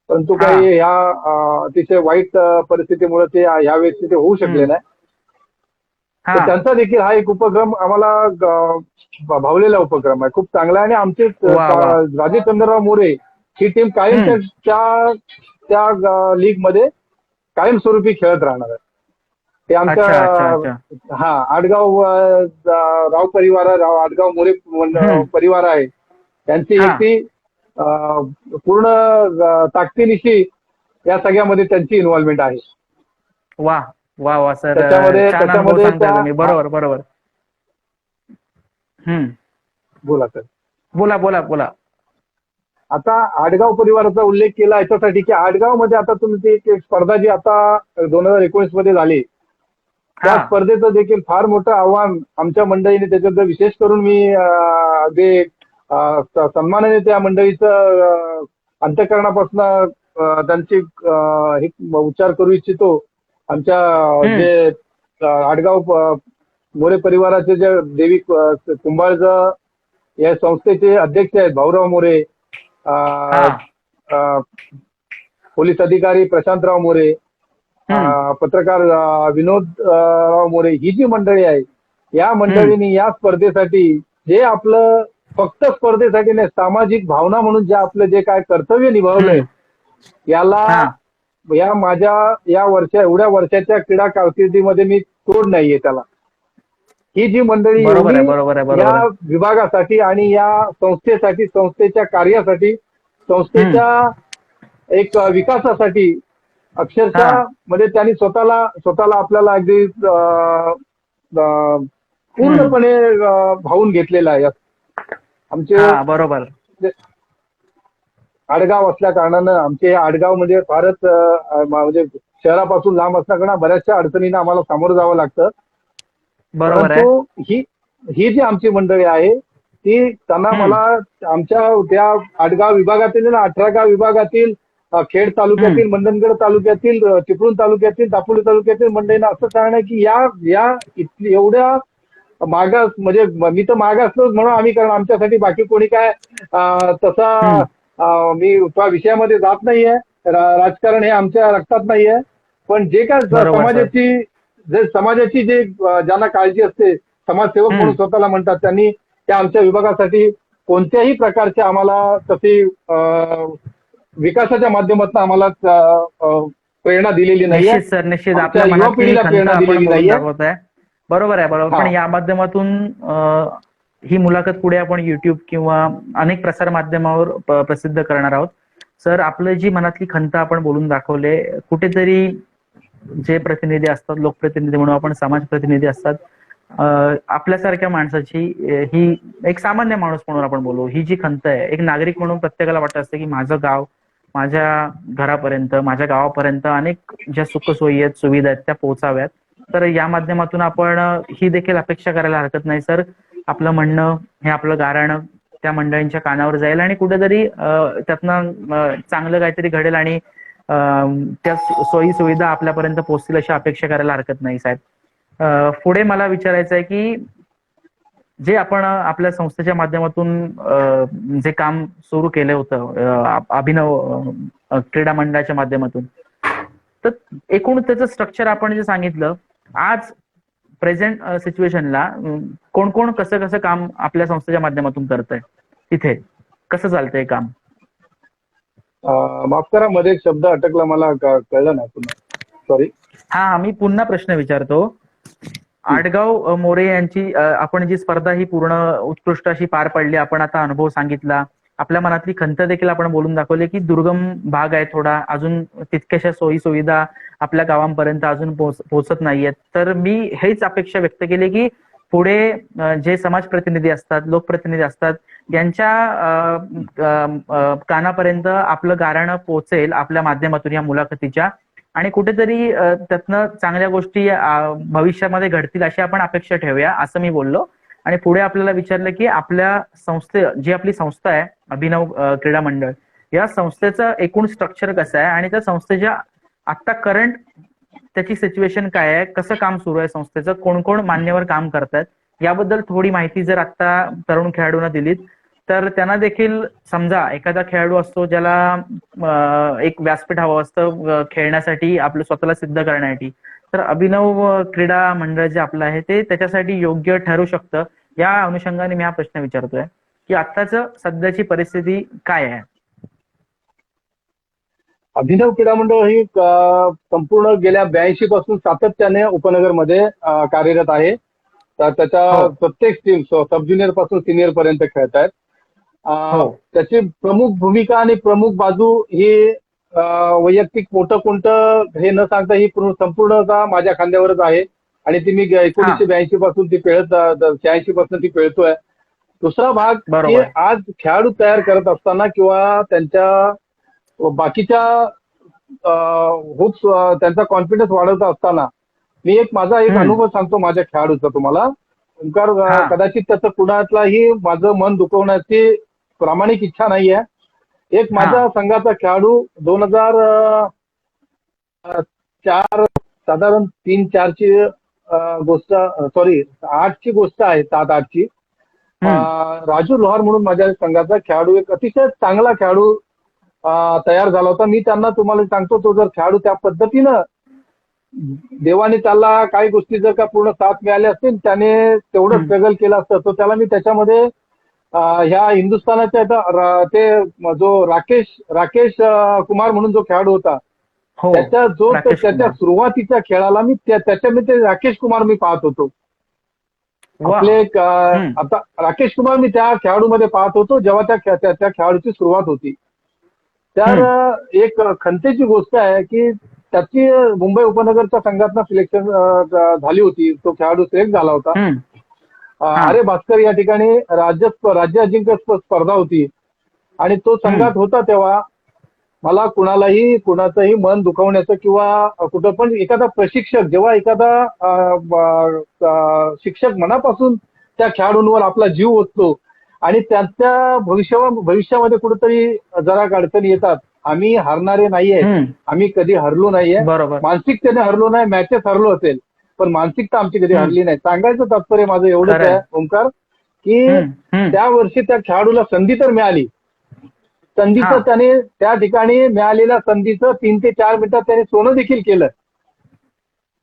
परंतु हा. काही ह्या अतिशय वाईट परिस्थितीमुळे ते ह्यावेळेस तिथे होऊ शकले नाही. हा. तर त्यांचा देखील हा एक उपक्रम आम्हाला भावलेला उपक्रम आहे, खूप चांगला आहे. आणि आमचे वा वा. राजे चंद्रराव मोरे ही टीम कायम त्या त्या लीग मध्ये कायमस्वरूपी खेळत राहणार आहे. ते आमच्या अच्छा अच्छा अच्छा. आडगाव राव परिवार, आडगाव मोरे परिवार आहे, त्यांची हा. एक ती पूर्ण ताकदीनिशी या सगळ्यामध्ये त्यांची इन्व्हॉल्वमेंट आहे. वा वा वा सर, त्याच्यामध्ये छान अनुभव त्याच्यामध्ये सांगताय तुम्ही. बरोबर बरोबर. हम्म. बोला सर. बोला बोला बोला. आता आडगाव परिवाराचा उल्लेख केला याच्यासाठी की आडगाव मध्ये आता तुमची एक स्पर्धा जी आता 2019 मध्ये झाली, त्या हा. स्पर्धेचं देखील फार मोठं आव्हान आमच्या मंडळीने त्याच्यात विशेष करून मी अगदी सन्मानाने त्या मंडळीचं अंतःकरणापासून त्यांची हे उच्चार करू इच्छितो. आमच्या जे आडगाव मोरे परिवाराचे जे देवी कुंभाळचं या संस्थेचे अध्यक्ष आहेत भाऊराव मोरे, हा. पोलीस अधिकारी प्रशांतराव मोरे, पत्रकार विनोदराव मोरे, ही जी मंडळी आहे, या मंडळींनी या स्पर्धेसाठी जे आपलं फक्त स्पर्धेसाठी नाही, सामाजिक भावना म्हणून जे आपलं जे काय कर्तव्य निभावलंय, याला या माझ्या एवढ्या वर्षाच्या क्रीडा कारकिर्दीमध्ये मी तोड नाहीये त्याला. ही जी मंडळी बरोबर आहे एवढी बरोबर आहे या बरोबर आहे. विभागासाठी आणि या संस्थेसाठी, संस्थेच्या कार्यासाठी, संस्थेच्या एक विकासासाठी अक्षरशः म्हणजे त्यांनी स्वतःला आपल्याला अगदी पूर्णपणे भावून घेतलेला आहे. आमचे बरोबर. आडगाव असल्या कारणानं आमचे आडगाव म्हणजे फारच म्हणजे शहरापासून लांब असल्या कारणानं बऱ्याचशा अडचणींना आम्हाला सामोरं जावं लागतं. बरोबर आहे. परंतु ही जी आमची मंडळी आहे ती त्यांना मला आमच्या त्या आडगाव विभागातील 18 गाव विभागातील खेड तालुक्यातील, मंडणगड तालुक्यातील, चिपळूण तालुक्यातील, दापोली तालुक्यातील मंडळींना असं सांगणं की या एवढ्या मागास म्हणजे मी तर मागासलोच म्हणून आम्ही, कारण आमच्यासाठी बाकी कोणी काय तसा मी त्या विषयामध्ये जात नाहीये. राजकारण हे आमच्या रक्तात नाहीये. पण जे काय समाजाची जे ज्यांना काळजी असते, समाजसेवक म्हणून स्वतःला म्हणतात, त्यांनी त्या आमच्या विभागासाठी कोणत्याही प्रकारचे आम्हाला तशी विकासाच्या माध्यमातून आम्हाला प्रेरणा दिलेली नाहीये. निश्चित सर, निश्चित. आपल्या युवा मनातली पिढीला खंत प्रेरणा आपण दिलेली बोलून नाहीये. दाखवताय. बरोबर आहे बरोबर. पण या माध्यमातून ही मुलाखत पुढे आपण युट्यूब किंवा अनेक प्रसार माध्यमावर प्रसिद्ध करणार आहोत. सर, आपलं जी मनातली खंत आपण बोलून दाखवले, कुठेतरी जे प्रतिनिधी असतात, लोकप्रतिनिधी म्हणून आपण, समाज प्रतिनिधी असतात, आपल्यासारख्या माणसाची ही एक सामान्य माणूस म्हणून आपण बोलू, ही जी खंत आहे, एक नागरिक म्हणून प्रत्येकाला वाटत असते की माझं गाव माझ्या घरापर्यंत, माझ्या गावापर्यंत अनेक ज्या सुखसोयी आहेत, सुविधा आहेत, त्या पोहोचाव्यात. तर या माध्यमातून आपण ही देखील अपेक्षा करायला हरकत नाही सर, आपलं म्हणणं हे, आपलं गाऱ्हाणं त्या मंडळींच्या कानावर जाईल आणि कुठेतरी त्यातनं चांगलं काहीतरी घडेल आणि त्या सोयी सुविधा आपल्यापर्यंत पोहोचतील अशी अपेक्षा करायला हरकत नाही साहेब. पुढे मला विचारायचं आहे की जे आपण आपल्या संस्थेच्या माध्यमातून जे काम सुरू केलं होतं अभिनव क्रीडा मंडळाच्या माध्यमातून, तर एकूण त्याचं स्ट्रक्चर आपण जे सांगितलं, आज प्रेझेंट सिच्युएशनला कोण कोण कसं कसं काम आपल्या संस्थेच्या माध्यमातून करतंय, तिथे कसं चालतंय काम? माफ करा, मध्ये एक शब्द अटकला, मला कळलं नाही पुन्हा, सॉरी. हा, मी पुन्हा प्रश्न विचारतो. आडगाव मोरे यांची आपण जी स्पर्धा ही पूर्ण उत्कृष्ट अशी पार पडली, आपण आता अनुभव सांगितला, आपल्या मनातली खंत देखील आपण बोलून दाखवली की दुर्गम भाग आहे थोडा, अजून तितक्याशा सोयी सुविधा आपल्या गावांपर्यंत अजून पोहोचत नाहीयेत. तर मी हेच अपेक्षा व्यक्त केली की पुढे जे समाज प्रतिनिधी असतात, लोकप्रतिनिधी असतात, यांच्या कानापर्यंत आपलं गाऱ्हाणं पोहोचेल आपल्या माध्यमातून, या मुलाखतीच्या, आणि कुठेतरी त्यातनं चांगल्या गोष्टी भविष्यामध्ये घडतील अशी आपण अपेक्षा ठेवूया, असं मी बोललो. आणि पुढे आपल्याला विचारलं की आपल्या जी आपली संस्था आहे अभिनव क्रीडा मंडळ, या संस्थेचं एकूण स्ट्रक्चर कसं आहे आणि त्या संस्थेच्या आता करंट त्याची सिच्युएशन काय आहे, कसं काम सुरू आहे संस्थेचं, कोण कोण मान्यवर काम करतायत, याबद्दल थोडी माहिती जर आता तरुण खेळाडूंना दिलीत तर त्यांना देखील समजा एखादा खेळाडू असतो ज्याला एक व्यासपीठ हवं असतं खेळण्यासाठी, आपलं स्वतःला सिद्ध करण्यासाठी, तर अभिनव क्रीडा मंडळ जे आपलं आहे ते त्याच्यासाठी योग्य ठरू शकतं. या अनुषंगाने मी हा प्रश्न विचारतोय की आत्ताच सध्याची परिस्थिती काय आहे? अभिनव क्रीडा मंडळ ही संपूर्ण गेल्या 82 पासून सातत्याने उपनगरमध्ये कार्यरत आहे. तर त्याच्या हो. प्रत्येक टीम सब ज्युनियर पासून सिनियर पर्यंत खेळत आहेत. हो. त्याची प्रमुख भूमिका आणि प्रमुख बाजू ही वैयक्तिक मोठं कोणतं हे न सांगता ही संपूर्णतः माझ्या खांद्यावरच आहे. आणि ती मी 1982 पासून ती पेळत 86 पासून ती पेळतोय. दुसरा भाग की बरोबर. आज खेळाडू तयार करत असताना किंवा त्यांच्या बाकीच्या होप्स त्यांचा कॉन्फिडन्स वाढवत असताना मी माझा एक अनुभव सांगतो माझ्या खेळाडूचा तुम्हाला. ओंकार, कदाचित त्याचं कुणातलाही माझं मन दुखवण्याची प्रामाणिक इच्छा नाहीये. एक माझ्या संघाचा खेळाडू 2004 साधारण 3-4 ची गोष्ट, सॉरी 8 ची गोष्ट आहे, 7-8 ची. राजू लोहार म्हणून माझ्या संघाचा खेळाडू, एक अतिशय चांगला खेळाडू तयार झाला होता. मी त्यांना तुम्हाला सांगतो, तो जर खेळाडू त्या पद्धतीनं देवाने त्याला काही गोष्टी जर का पूर्ण साथ मिळाल्या असतील, त्याने तेवढं स्ट्रगल केलं असतं, तर त्याला मी त्याच्यामध्ये ह्या हिंदुस्थानाच्या ते जो राकेश कुमार म्हणून जो खेळाडू होता, त्याच्या त्याच्या सुरुवातीच्या खेळाला मी त्याच्यामध्ये राकेश कुमार मी पाहत होतो. आपले आता राकेश कुमार मी त्या खेळाडूमध्ये पाहत होतो जेव्हा त्या खेळाडूची सुरुवात होती. तर एक खंतेची गोष्ट आहे की त्याची मुंबई उपनगरच्या संघातनं सिलेक्शन झाली होती. तो खेळाडू सिलेक्ट झाला होता. अरे भास्कर या ठिकाणी राज्य अजिंक्य स्पर्धा होती आणि तो संघात होता. तेव्हा मला कुणाचंही मन दुखवण्याचं किंवा कुठं पण एखादा प्रशिक्षक, जेव्हा एखादा शिक्षक मनापासून त्या खेळाडूंवर आपला जीव ओततो आणि त्यांच्या भविष्यामध्ये कुठेतरी जरा अडचणी येतात. आम्ही हारणारे नाहीये, आम्ही कधी हरलो नाहीये, मानसिकतेने हरलो नाही, मॅचेस हरलो असेल पण मानसिकता आमची कधी हरली नाही. सांगायचं तात्पर्य माझं एवढंच आहे ओंकार, की त्या वर्षी त्या खेळाडूला संधी तर मिळाली. संधीचं त्याने त्या ठिकाणी मिळालेल्या संधीचं 3 ते 4 मिनिटात त्याने सोनं देखील केलं.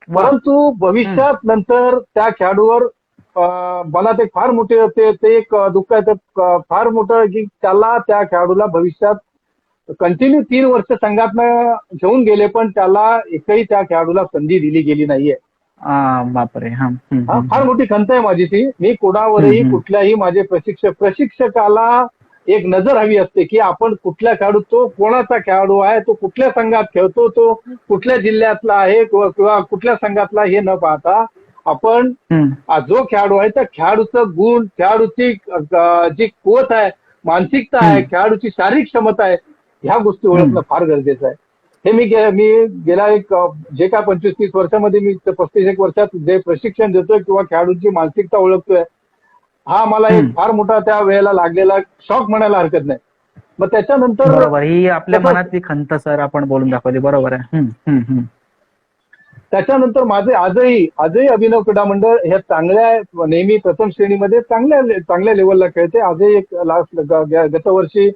परंतु भविष्यात नंतर त्या खेळाडूवर मला ते फार मोठे ते एक दुःख आहे, फार मोठं की त्याला त्या खेळाडूला भविष्यात कंटिन्यू 3 वर्ष संघातनं घेऊन गेले पण त्याला एकही त्या खेळाडूला संधी दिली गेली नाहीये. बापरे. फार मोठी खंत आहे माझी ती. मी कोणावरही कुठल्याही माझे प्रशिक्षकाला एक नजर हवी असते की आपण कुठल्या खेळाडू, तो कोणाचा खेळाडू आहे, तो कुठल्या संघात खेळतो, तो कुठल्या जिल्ह्यातला आहे किंवा कुठल्या संघातला हे न पाहता आपण जो खेळाडू आहे त्या खेळाडूचं गुण, खेळाडूची जी कुवत आहे, मानसिकता आहे, खेळाडूची शारीरिक क्षमता आहे, ह्या गोष्टी ओळखणं फार गरजेचं आहे. हे मी गेल्या जे काय 25-30 वर्षामध्ये मी 35-1 वर्षात जे प्रशिक्षण देतोय किंवा खेळाडूंची मानसिकता ओळखतोय, हा मला एक फार मोठा त्या वेळेला लागलेला शॉक म्हणायला हरकत नाही. मग त्याच्यानंतर बरोबर, ही आपल्या मनातली खंत सर आपण बोलून दाखवली. बरोबर आहे. त्याच्यानंतर माझे आजही अभिनव क्रीडा मंडळ हे चांगल्या, नेहमी प्रथम श्रेणीमध्ये चांगल्या लेवलला खेळते. आजही एक गतवर्षी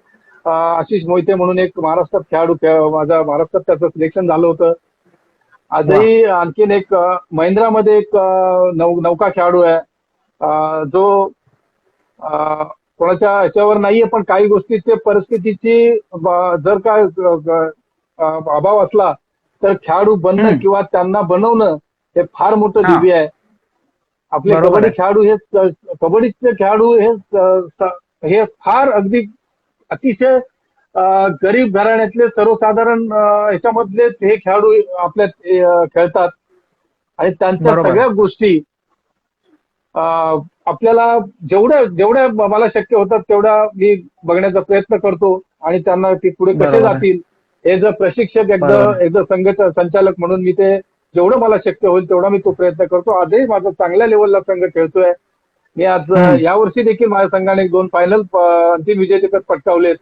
आशिष मोहिते म्हणून एक महाराष्ट्रात खेळाडू, माझा महाराष्ट्रात त्याचं सिलेक्शन झालं होतं. आजही आणखीन एक महिंद्रामध्ये एक नौका खेळाडू आहे जो कोणाच्या ह्याच्यावर नाहीये, पण काही गोष्टीचे परिस्थितीची जर काय अभाव असला तर खेळाडू बनणं किंवा त्यांना बनवणं हे फार मोठं दिव्य आहे. आपले कबड्डी खेळाडू कबड्डीचे खेळाडू हे फार अगदी अतिशय गरीब घराण्यातले सर्वसाधारण ह्याच्यामधले हे खेळाडू आपल्यात खेळतात आणि त्यांच्या सगळ्या गोष्टी आपल्याला जेवढ्या मला शक्य होतात तेवढा मी बघण्याचा प्रयत्न करतो आणि त्यांना ते पुढे कसे जातील हे जर प्रशिक्षक एकदा संघ संचालक म्हणून मी ते जेवढं मला शक्य होईल तेवढा मी तो प्रयत्न करतो. आजही माझा चांगल्या लेवलला संघ खेळतोय. मी आज यावर्षी देखील माझ्या संघाने 2 फायनल अंतिम विजेतेपद पटकावलेत.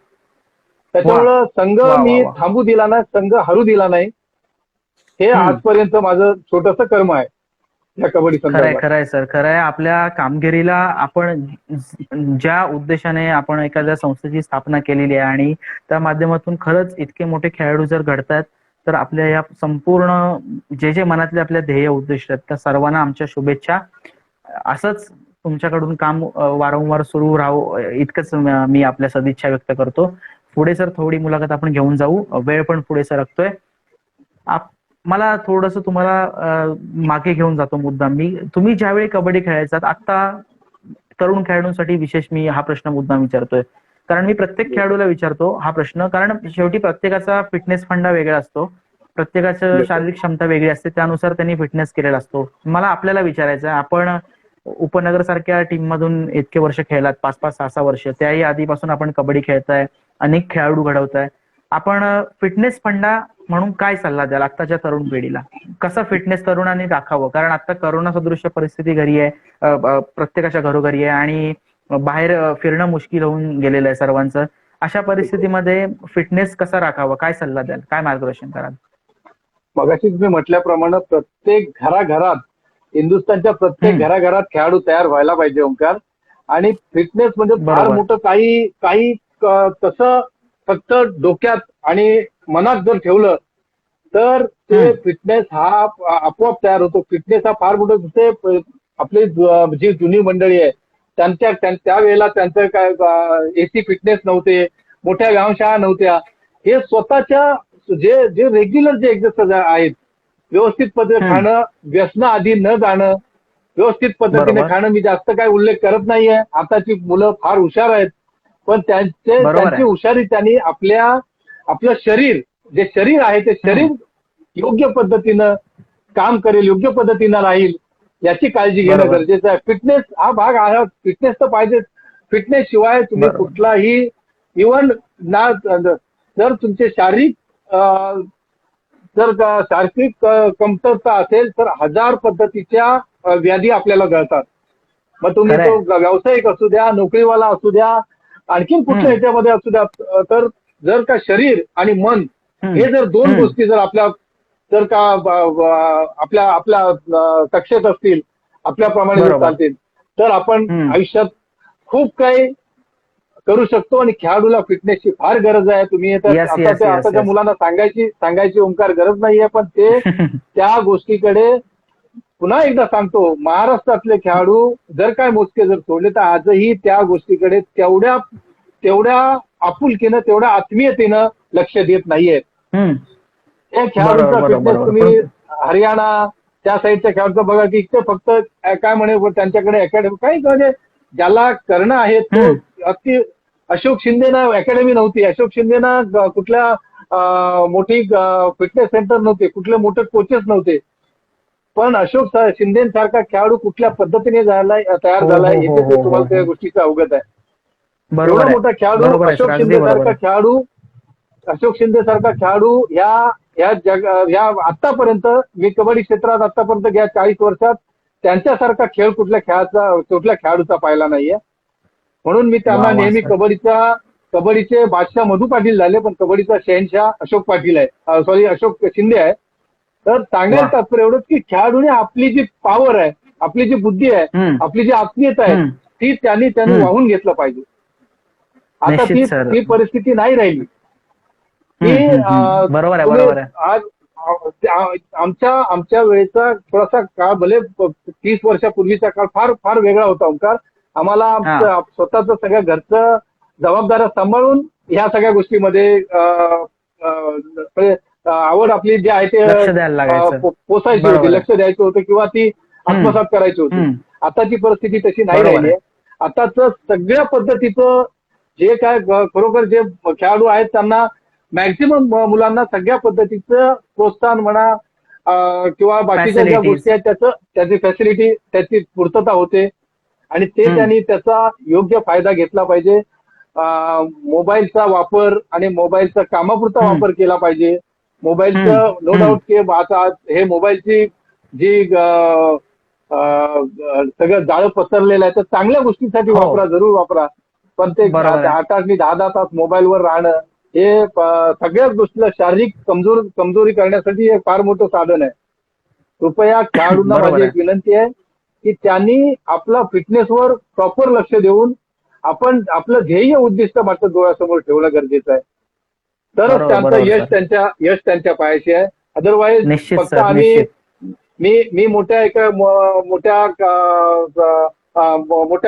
त्याच्यामुळं संघ मी थांबू दिला नाही, संघ हरू दिला नाही. हे आजपर्यंत माझं छोटंसं कर्म आहे. या कबड्डी खरंय संदर्भात. खरंय सर, खरंय. आपल्या कामगिरीला आपण ज्या उद्देशाने आपण एखाद्या संस्थेची स्थापना केलेली आहे आणि त्या माध्यमातून खरंच इतके मोठे खेळाडू जर घडतात, तर आपल्या या संपूर्ण जे जे मनातले आपल्या ध्येय उद्देश आहेत त्या सर्वांना आमच्या शुभेच्छा. असंच तुमच्याकडून काम वारंवार सुरू राहावं इतकंच मी आपल्या सदिच्छा व्यक्त करतो. पुढे सर थोडी मुलाखत आपण घेऊन जाऊ, वेळ पण पुढे सरकतोय. मला थोडस तुम्हाला मागे घेऊन जातो मुद्दा मी. तुम्ही ज्यावेळी कबड्डी खेळायचात, आता तरुण खेळाडूंसाठी विशेष मी हा प्रश्न मुद्दाम विचारतोय, कारण मी प्रत्येक खेळाडूला विचारतो हा प्रश्न, कारण शेवटी प्रत्येकाचा फिटनेस फंडा वेगळा असतो, प्रत्येकाचं शारीरिक क्षमता वेगळी असते, त्यानुसार त्यांनी फिटनेस केलेला असतो. मला आपल्याला विचारायचं आहे, आपण उपनगर सारख्या टीम मधून इतके वर्ष खेळलात, 5-5, 6-6 वर्ष, त्याही आधीपासून आपण कबड्डी खेळताय, अनेक खेळाडू घडवताय. आपण फिटनेस फंडा म्हणून काय सल्ला द्याल आत्ताच्या तरुण पिढीला? कसं फिटनेस तरुणांनी राखावं? कारण आता करोना सदृश्य परिस्थिती घरी आहे, प्रत्येकाच्या घरोघरी आहे आणि बाहेर फिरणं मुश्किल होऊन गेलेलं आहे सर्वांचं. अशा परिस्थितीमध्ये फिटनेस कसा राखावं, काय सल्ला द्याल, काय मार्गदर्शन कराल? मगाशी तुम्ही म्हटल्याप्रमाणे प्रत्येक घराघरात, हिंदुस्थानच्या प्रत्येक घराघरात खेळाडू तयार व्हायला पाहिजे ओंकार. आणि फिटनेस म्हणजे फार मोठं काही तसं फक्त डोक्यात आणि मनात जर ठेवलं तर ते फिटनेस हा आपोआप तयार होतो. फिटनेस हा फार मोठं, जसे आपली जी जुनी मंडळी आहे त्यावेळेला त्यांचं काय एसी फिटनेस नव्हते, मोठ्या व्यायामशाळा नव्हत्या. हे स्वतःच्या जे रेग्युलर जे एक्सरसाइज आहेत, व्यवस्थित पद्धतीने खाणं, व्यसन आधी न जाणं, व्यवस्थित पद्धतीने खाणं. मी जास्त काय उल्लेख करत नाहीये, आताची मुलं फार हुशार आहेत, पण त्यांची हुशारी त्यांनी आपलं शरीर, जे शरीर आहे ते शरीर योग्य पद्धतीनं काम करेल, योग्य पद्धतीनं राहील, याची काळजी घेणं गरजेचं आहे. फिटनेस हा भाग आहे, फिटनेस तर पाहिजेच. फिटनेस शिवाय तुम्ही कुठलाही, इव्हन ना, जर तुमचे शारीरिक कमतरता असेल तर 1000 पद्धतीच्या व्याधी आपल्याला गळतात. मग तुम्ही तो व्यावसायिक असू द्या, नोकरीवाला असू द्या, आणखीन कुठल्या ह्याच्यामध्ये असू द्या, तर जर का शरीर आणि मन हे जर दोन गोष्टी जर आपल्या कक्षेत असतील, आपल्याप्रमाणे जर चालतील, तर आपण आयुष्यात खूप काही करू शकतो. आणि खेळाडूला फिटनेसची फार गरज आहे. तुम्ही आताच्या मुलांना सांगायची ओंकार गरज नाहीये, पण ते त्या गोष्टीकडे पुन्हा एकदा सांगतो, महाराष्ट्रातले खेळाडू जर काय मोजके जर सोडले तर आजही त्या गोष्टीकडे तेवढ्या आपुलकीनं, तेवढ्या आत्मीयतेनं लक्ष देत नाहीयेत. त्या खेळाडूंचा फिटनेस तुम्ही हरियाणा त्या साईडच्या खेळाडूचा बघा की ते फक्त काय म्हणे त्यांच्याकडे अकॅडमी काही म्हणजे ज्याला करणं आहे तो अगदी. अशोक शिंदेना अकॅडमी नव्हती, अशोक शिंदेना कुठल्या मोठी फिटनेस सेंटर नव्हते, कुठले मोठे कोचेस नव्हते, पण अशोक शिंदेसारखा खेळाडू कुठल्या पद्धतीने तयार झालाय हे तुम्हाला त्या गोष्टीचं अवगत आहे. एवढा मोठा खेळाडू अशोक शिंदेसारखा खेळाडू या आतापर्यंत, मी कबड्डी क्षेत्रात आतापर्यंत गेल्या 40 वर्षात त्यांच्यासारखा खेळ कुठल्या खेळाडूचा पाहिला नाहीये. म्हणून मी त्यांना नेहमी कबड्डीचे बादशाह मधू पाटील झाले, पण कबड्डीचा शहनशाह अशोक पाटील आहे, अशोक शिंदे आहे. तर सांगायला तात्पर्य एवढंच की खेळाडूने आपली जी पॉवर आहे, आपली जी बुद्धी आहे, आपली जी आत्मीयता आहे, ती त्यांनी वाहून घेतलं पाहिजे. आता ती परिस्थिती नाही राहिली. आज आमच्या वेळेचा थोडासा काळ, भले 30 वर्षापूर्वीचा काळ फार फार वेगळा होता ओंकार. आम्हाला स्वतःच सगळ्या घरचं जबाबदाऱ्या सांभाळून ह्या सगळ्या गोष्टीमध्ये आवड आपली जी आहे ते पोसायची होती, लक्ष द्यायचं होतं किंवा ती आत्मसात करायची होती. आताची परिस्थिती तशी नाही राहिली आहे. आताच सगळ्या पद्धतीचं जे काय खरोखर जे खेळाडू आहेत त्यांना मॅक्झिमम मुलांना सगळ्या पद्धतीचं प्रोत्साहन म्हणा किंवा बाकीच्या ज्या गोष्टी आहेत त्याची फॅसिलिटी, त्याची पूर्तता होते आणि त्यांनी त्याचा योग्य फायदा घेतला पाहिजे. मोबाईलचा वापर आणि मोबाईलचा कामापुरता वापर केला पाहिजे. मोबाईलचं नो डाऊट की आता हे मोबाईलची जी सगळं जाळं पसरलेलं आहे तर चांगल्या गोष्टीसाठी वापरा, जरूर वापरा, पण ते 8 तास 10 तास मोबाईलवर राहणं हे सगळ्याच गोष्टीला शारीरिक कमजोरी करण्यासाठी हे फार मोठं साधन आहे. कृपया खेळाडूंना बरोबर माझी आहे. एक विनंती आहे की त्यांनी आपला फिटनेसवर प्रॉपर लक्ष देऊन आपण आपलं ध्येय उद्दिष्ट मात्र डोळ्यासमोर ठेवणं गरजेचं आहे. तरच बरोबर त्यांचं बरोबर सर. यश त्यांच्या पायाशी आहे. अदरवाईज निश्चित फक्त सर, निश्चित. मी मोठ्या एका मोठ्या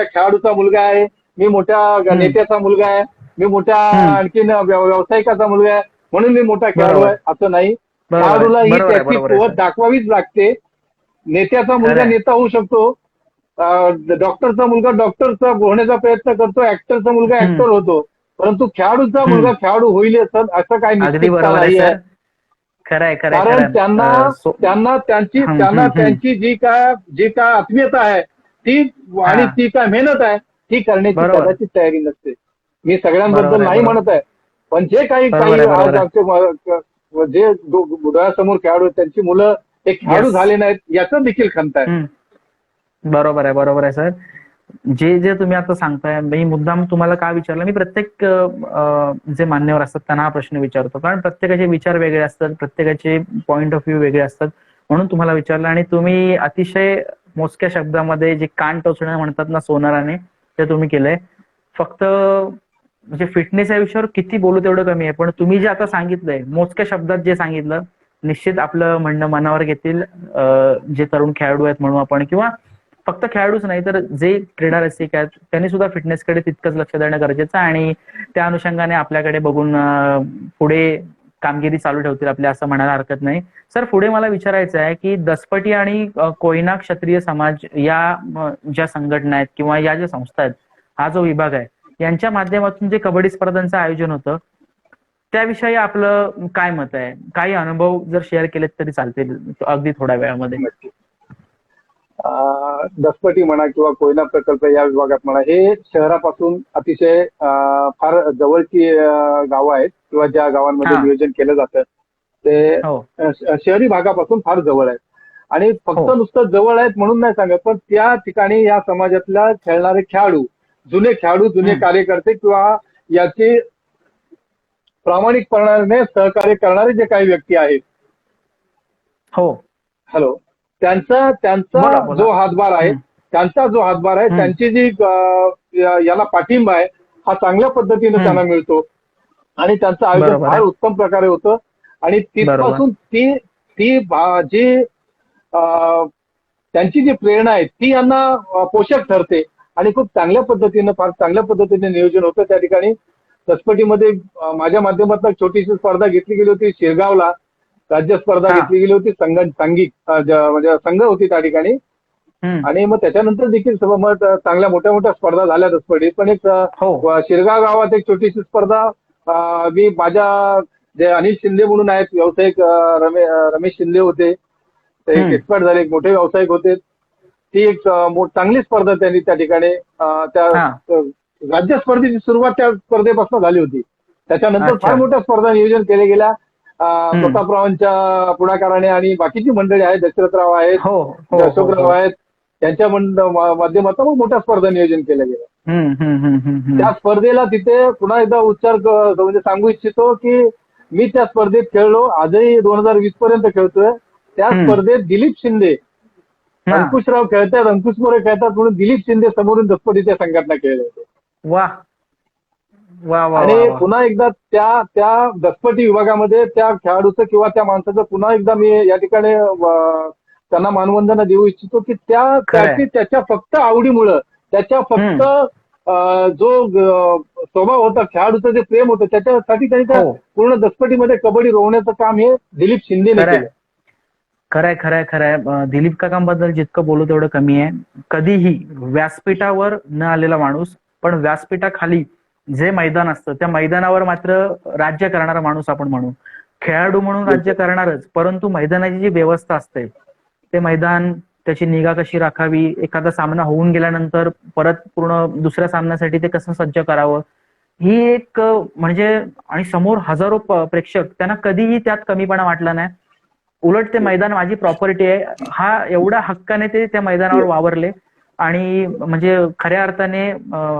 खेळाडूचा मुलगा आहे, मी मोठ्या नेत्याचा मुलगा आहे, मी मोठ्या आणखीन व्यावसायिकाचा मुलगा आहे म्हणून मी मोठा खेळाडू बरोबर आहे असं नाही. बरोबर आहे. खेळाडूला ही बरोबर आहे, त्याची बरोबर आहे कुवत सर. दाखवावीच लागते. नेत्याचा मुलगा खरंय. नेता होऊ शकतो, डॉक्टरचा मुलगा डॉक्टरचा होण्याचा प्रयत्न करतो, ऍक्टरचा मुलगा ऍक्टर होतो, परंतु खेळाडूचा मुलगा खेळाडू होईल असं काही अगदी निश्चितता बरोबर आहे नाही आहे. सर. खरंय खरंय कारण खरंय. त्यांना त्यांची जी काय आत्मीयता आहे ती आणि ती काय मेहनत आहे ती करण्याची बरोबर. कदाचित तयारी नसते. मी बरोबर सगळ्यांबद्दल आहे, नाही बरोबर. म्हणत आहे, पण जे काही बरोबर आहे, बरोबर आज आमचे जे डोळ्यासमोर खेळाडू आहेत त्यांची मुलं ते खेळाडू Yes. झाले नाहीत याचं देखील खंत आहे. बरोबर आहे, बरोबर आहे सर. जे जे तुम्ही आता सांगताय, मी मुद्दाम तुम्हाला का विचारलं, मी प्रत्येक जे मान्यवर असतात त्यांना हा प्रश्न विचारतो, कारण प्रत्येकाचे विचार वेगळे असतात, प्रत्येकाचे पॉइंट ऑफ व्ह्यू वेगळे असतात, म्हणून तुम्हाला विचारलं. आणि तुम्ही अतिशय मोजक्या शब्दामध्ये जे कान टोचणं म्हणतात ना सोनाराने, ते तुम्ही केलंय. फक्त म्हणजे फिटनेस या विषयावर किती बोलू तेवढं कमी आहे, पण तुम्ही जे आता सांगितलंय मोजक्या शब्दात जे सांगितलं, निश्चित आपलं म्हणणं मनावर घेतील जे तरुण खेळाडू आहेत म्हणून आपण, किंवा फक्त खेळाडूच नाही तर जे क्रीडा रसिक आहेत त्यांनी सुद्धा फिटनेसकडे तितकंच लक्ष देणं गरजेचं आहे. आणि त्या अनुषंगाने आपल्याकडे बघून पुढे कामगिरी चालू ठेवतील आपल्या, असं म्हणायला हरकत नाही. सर, पुढे मला विचारायचं आहे की दसपटी आणि कोयना क्षत्रिय समाज या ज्या संघटना आहेत किंवा या ज्या संस्था आहेत, हा जो विभाग आहे, यांच्या माध्यमातून जे कबड्डी स्पर्धांचं आयोजन होतं त्याविषयी आपलं काय मत आहे? काही अनुभव जर शेअर केलेत तरी चालतील अगदी थोड्या वेळामध्ये. दसपटी म्हणा किंवा कोयना प्रकल्प या विभागात म्हणा, हे शहरापासून अतिशय फार जवळची गावं आहेत किंवा ज्या गावांमध्ये नियोजन केलं जातं ते शहरी भागापासून फार जवळ आहेत. आणि फक्त नुसतं जवळ आहेत म्हणून नाही सांगत, पण त्या ठिकाणी या समाजातल्या खेळणारे खेळाडू, जुने कार्यकर्ते किंवा याचे प्रामाणिकपणाने सहकार्य करणारे जे काही व्यक्ती आहेत, हॅलो, त्यांचा जो हातभार आहे, त्यांची जी याला पाठिंबा आहे हा चांगल्या पद्धतीने त्यांना मिळतो आणि त्यांचं आयोजन फार उत्तम प्रकारे होतं. आणि तिथपासून ती जी त्यांची जी प्रेरणा आहे ती यांना पोषक ठरते आणि खूप फार चांगल्या पद्धतीने नियोजन होतं. त्या ठिकाणी दसपटीमध्ये माझ्या माध्यमातून छोटीशी स्पर्धा घेतली गेली होती. शिरगावला राज्य स्पर्धा घेतली गेली होती, सांघिक म्हणजे संघ होती त्या ठिकाणी. आणि मग त्याच्यानंतर देखील चांगल्या मोठ्या स्पर्धा झाल्या दसपटीत. पण एक शिरगाव गावात एक छोटीशी स्पर्धा मी माझ्या जे अनिल शिंदे म्हणून आहेत व्यावसायिक, रमेश शिंदे होते, ते एक्सपर्ट झाले, एक मोठे व्यावसायिक होते. ती एक चांगली स्पर्धा त्यांनी त्या ठिकाणी त्या राज्य स्पर्धेची सुरुवात त्या स्पर्धेपासून झाली होती. त्याच्यानंतर फार मोठ्या स्पर्धा नियोजन केल्या गेल्या प्रतापरावांच्या पुढाकाराने आणि बाकीची मंडळी आहेत, दशरथराव आहेत, अशोकराव आहेत, त्यांच्या माध्यमातून मोठ्या स्पर्धा नियोजन केलं गेलं. त्या स्पर्धेला तिथे पुन्हा एकदा म्हणजे सांगू इच्छितो की मी त्या स्पर्धेत खेळलो, आजही 2020 पर्यंत खेळतोय. त्या स्पर्धेत दिलीप शिंदे, अंकुशराव खेळतात, अंकुश मोरे खेळतात म्हणून दिलीप शिंदे समोरून दसपटीच्या संघटना खेळले होते. आणि पुन्हा एकदा त्या दसपटी विभागामध्ये त्या खेळाडूचं किंवा त्या माणसाचं पुन्हा एकदा मी या ठिकाणी त्यांना मानवंदना देऊ इच्छितो की त्याच्या फक्त आवडीमुळं, त्याच्या फक्त जो स्वभाव होता, खेळाडूचं जे प्रेम होतं त्याच्यासाठी त्यांनी त्या पूर्ण दसपटीमध्ये कबड्डी रोवण्याचं काम हे दिलीप शिंदेने केलं. खरंय. दिलीप काकांबद्दल जितकं बोलू तेवढं कमी आहे. कधीही व्यासपीठावर न आलेला माणूस, पण व्यासपीठाखाली जे मैदान असतं त्या मैदानावर मात्र राज्य करणारा माणूस आपण म्हणू. खेळाडू म्हणून राज्य करणारच, परंतु मैदानाची जी व्यवस्था असते, ते मैदान, त्याची निगा कशी राखावी, एखादा सामना होऊन गेल्यानंतर परत पूर्ण दुसऱ्या सामन्यासाठी ते कसं सज्ज करावं, ही एक म्हणजे, आणि समोर हजारो प्रेक्षक, त्यांना कधीही त्यात कमीपणा वाटला नाही. उलट ते मैदान माझी प्रॉपर्टी आहे हा एवढा हक्काने ते त्या मैदानावर वावरले. आणि म्हणजे खऱ्या अर्थाने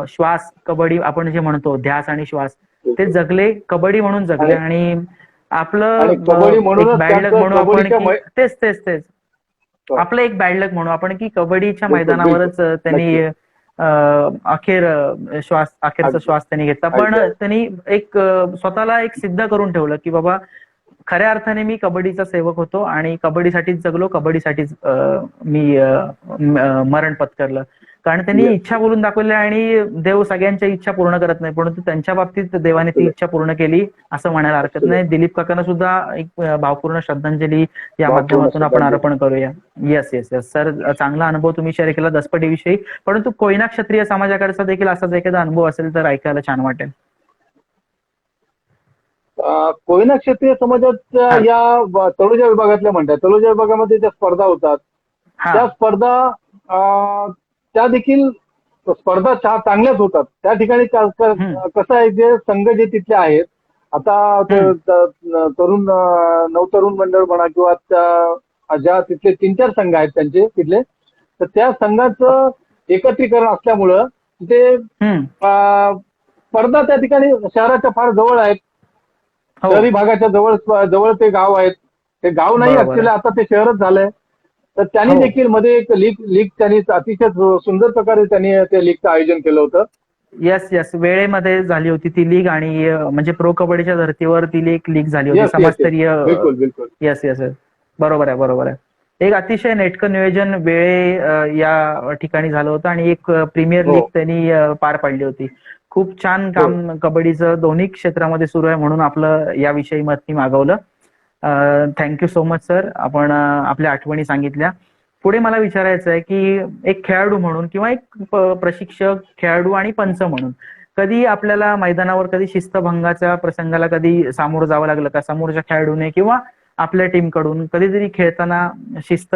श्वास, कबड्डी आपण जे म्हणतो, ध्यास आणि श्वास, ते जगले, कबड्डी म्हणून जगले. आणि आपलं बॅड लक म्हणून आपण तेच आपलं एक बॅड लक म्हणू आपण की कबड्डीच्या बिलकुल, मैदानावरच त्यांनी नक्की. अखेरचा श्वास त्यांनी घेतला, पण ऐकलं. त्यांनी एक स्वतःला एक सिद्ध करून ठेवलं की बाबा खऱ्या अर्थाने मी कबड्डीचा सेवक होतो आणि कबड्डीसाठीच जगलो, कबड्डीसाठीच मी मरण पत्करलं. कारण त्यांनी Yes. इच्छा बोलून दाखवल्या आणि देव सगळ्यांच्या इच्छा पूर्ण करत नाही, परंतु त्यांच्या बाबतीत देवाने ती इच्छा पूर्ण केली असं म्हणायला हरकत नाही. दिलीप काकांना सुद्धा एक भावपूर्ण श्रद्धांजली या भावपूर्ण माध्यमातून आपण श्रद्धांजली. अर्पण करूया. येस येस येस सर, चांगला अनुभव तुम्ही शेअर केला दसपटीविषयी, परंतु कोयना क्षत्रिय समाजाकडचा देखील असाच एखादा अनुभव असेल तर ऐकायला छान वाटेल. कोयना क्षत्रिय समाजाच्या हा. या तळोजा विभागातल्या म्हणतात, तळोजा विभागामध्ये ज्या स्पर्धा होतात त्या हा. स्पर्धा त्या देखील स्पर्धा चांगल्याच होतात. त्या ठिकाणी कसं आहे, जे संघ जे तिथले आहेत आता तरुण नवतरुण मंडळ म्हणा किंवा ज्या तिथले 3-4 संघ आहेत त्यांचे तिथले, तर त्या संघाचं एकत्रीकरण असल्यामुळं तिथे स्पर्धा त्या ठिकाणी शहराच्या फार जवळ आहेत. हो. शहरी भागाच्या जवळ ते गाव आहेत. ते गाव नाही बरोबर ऍक्च्युली, आहे. आता ते शहरच झालंय. तर त्यांनी हो. देखील मध्ये एक लीग त्यांनी अतिशय सुंदर प्रकारे त्यांनी त्या लीगचं आयोजन केलं होतं. येस येस, वेळेमध्ये झाली होती ती लीग आणि म्हणजे प्रो कबड्डीच्या धर्तीवर ती एक लीग झाली होती Yes, yes, yes. समाजस्तरीय. बिलकुल बिलकुल. येस येस येस, बरोबर आहे बरोबर आहे. एक अतिशय नेटकं नियोजन या ठिकाणी झालं होतं आणि एक प्रीमियर हो. लीग त्यांनी पार पाडली होती. खूप छान काम कबड्डीचं दोन्ही क्षेत्रामध्ये सुरू आहे म्हणून आपलं याविषयी मत मी मागवलं. थँक्यू सो मच सर, आपण आपल्या आठवणी सांगितल्या. पुढे मला विचारायचं आहे की एक खेळाडू म्हणून किंवा एक प्रशिक्षक, खेळाडू आणि पंच म्हणून कधी आपल्याला मैदानावर कधी शिस्तभंगाच्या प्रसंगाला कधी सामोरं जावं लागलं का, समोरच्या खेळाडूने किंवा आपल्या टीमकडून कधीतरी खेळताना शिस्त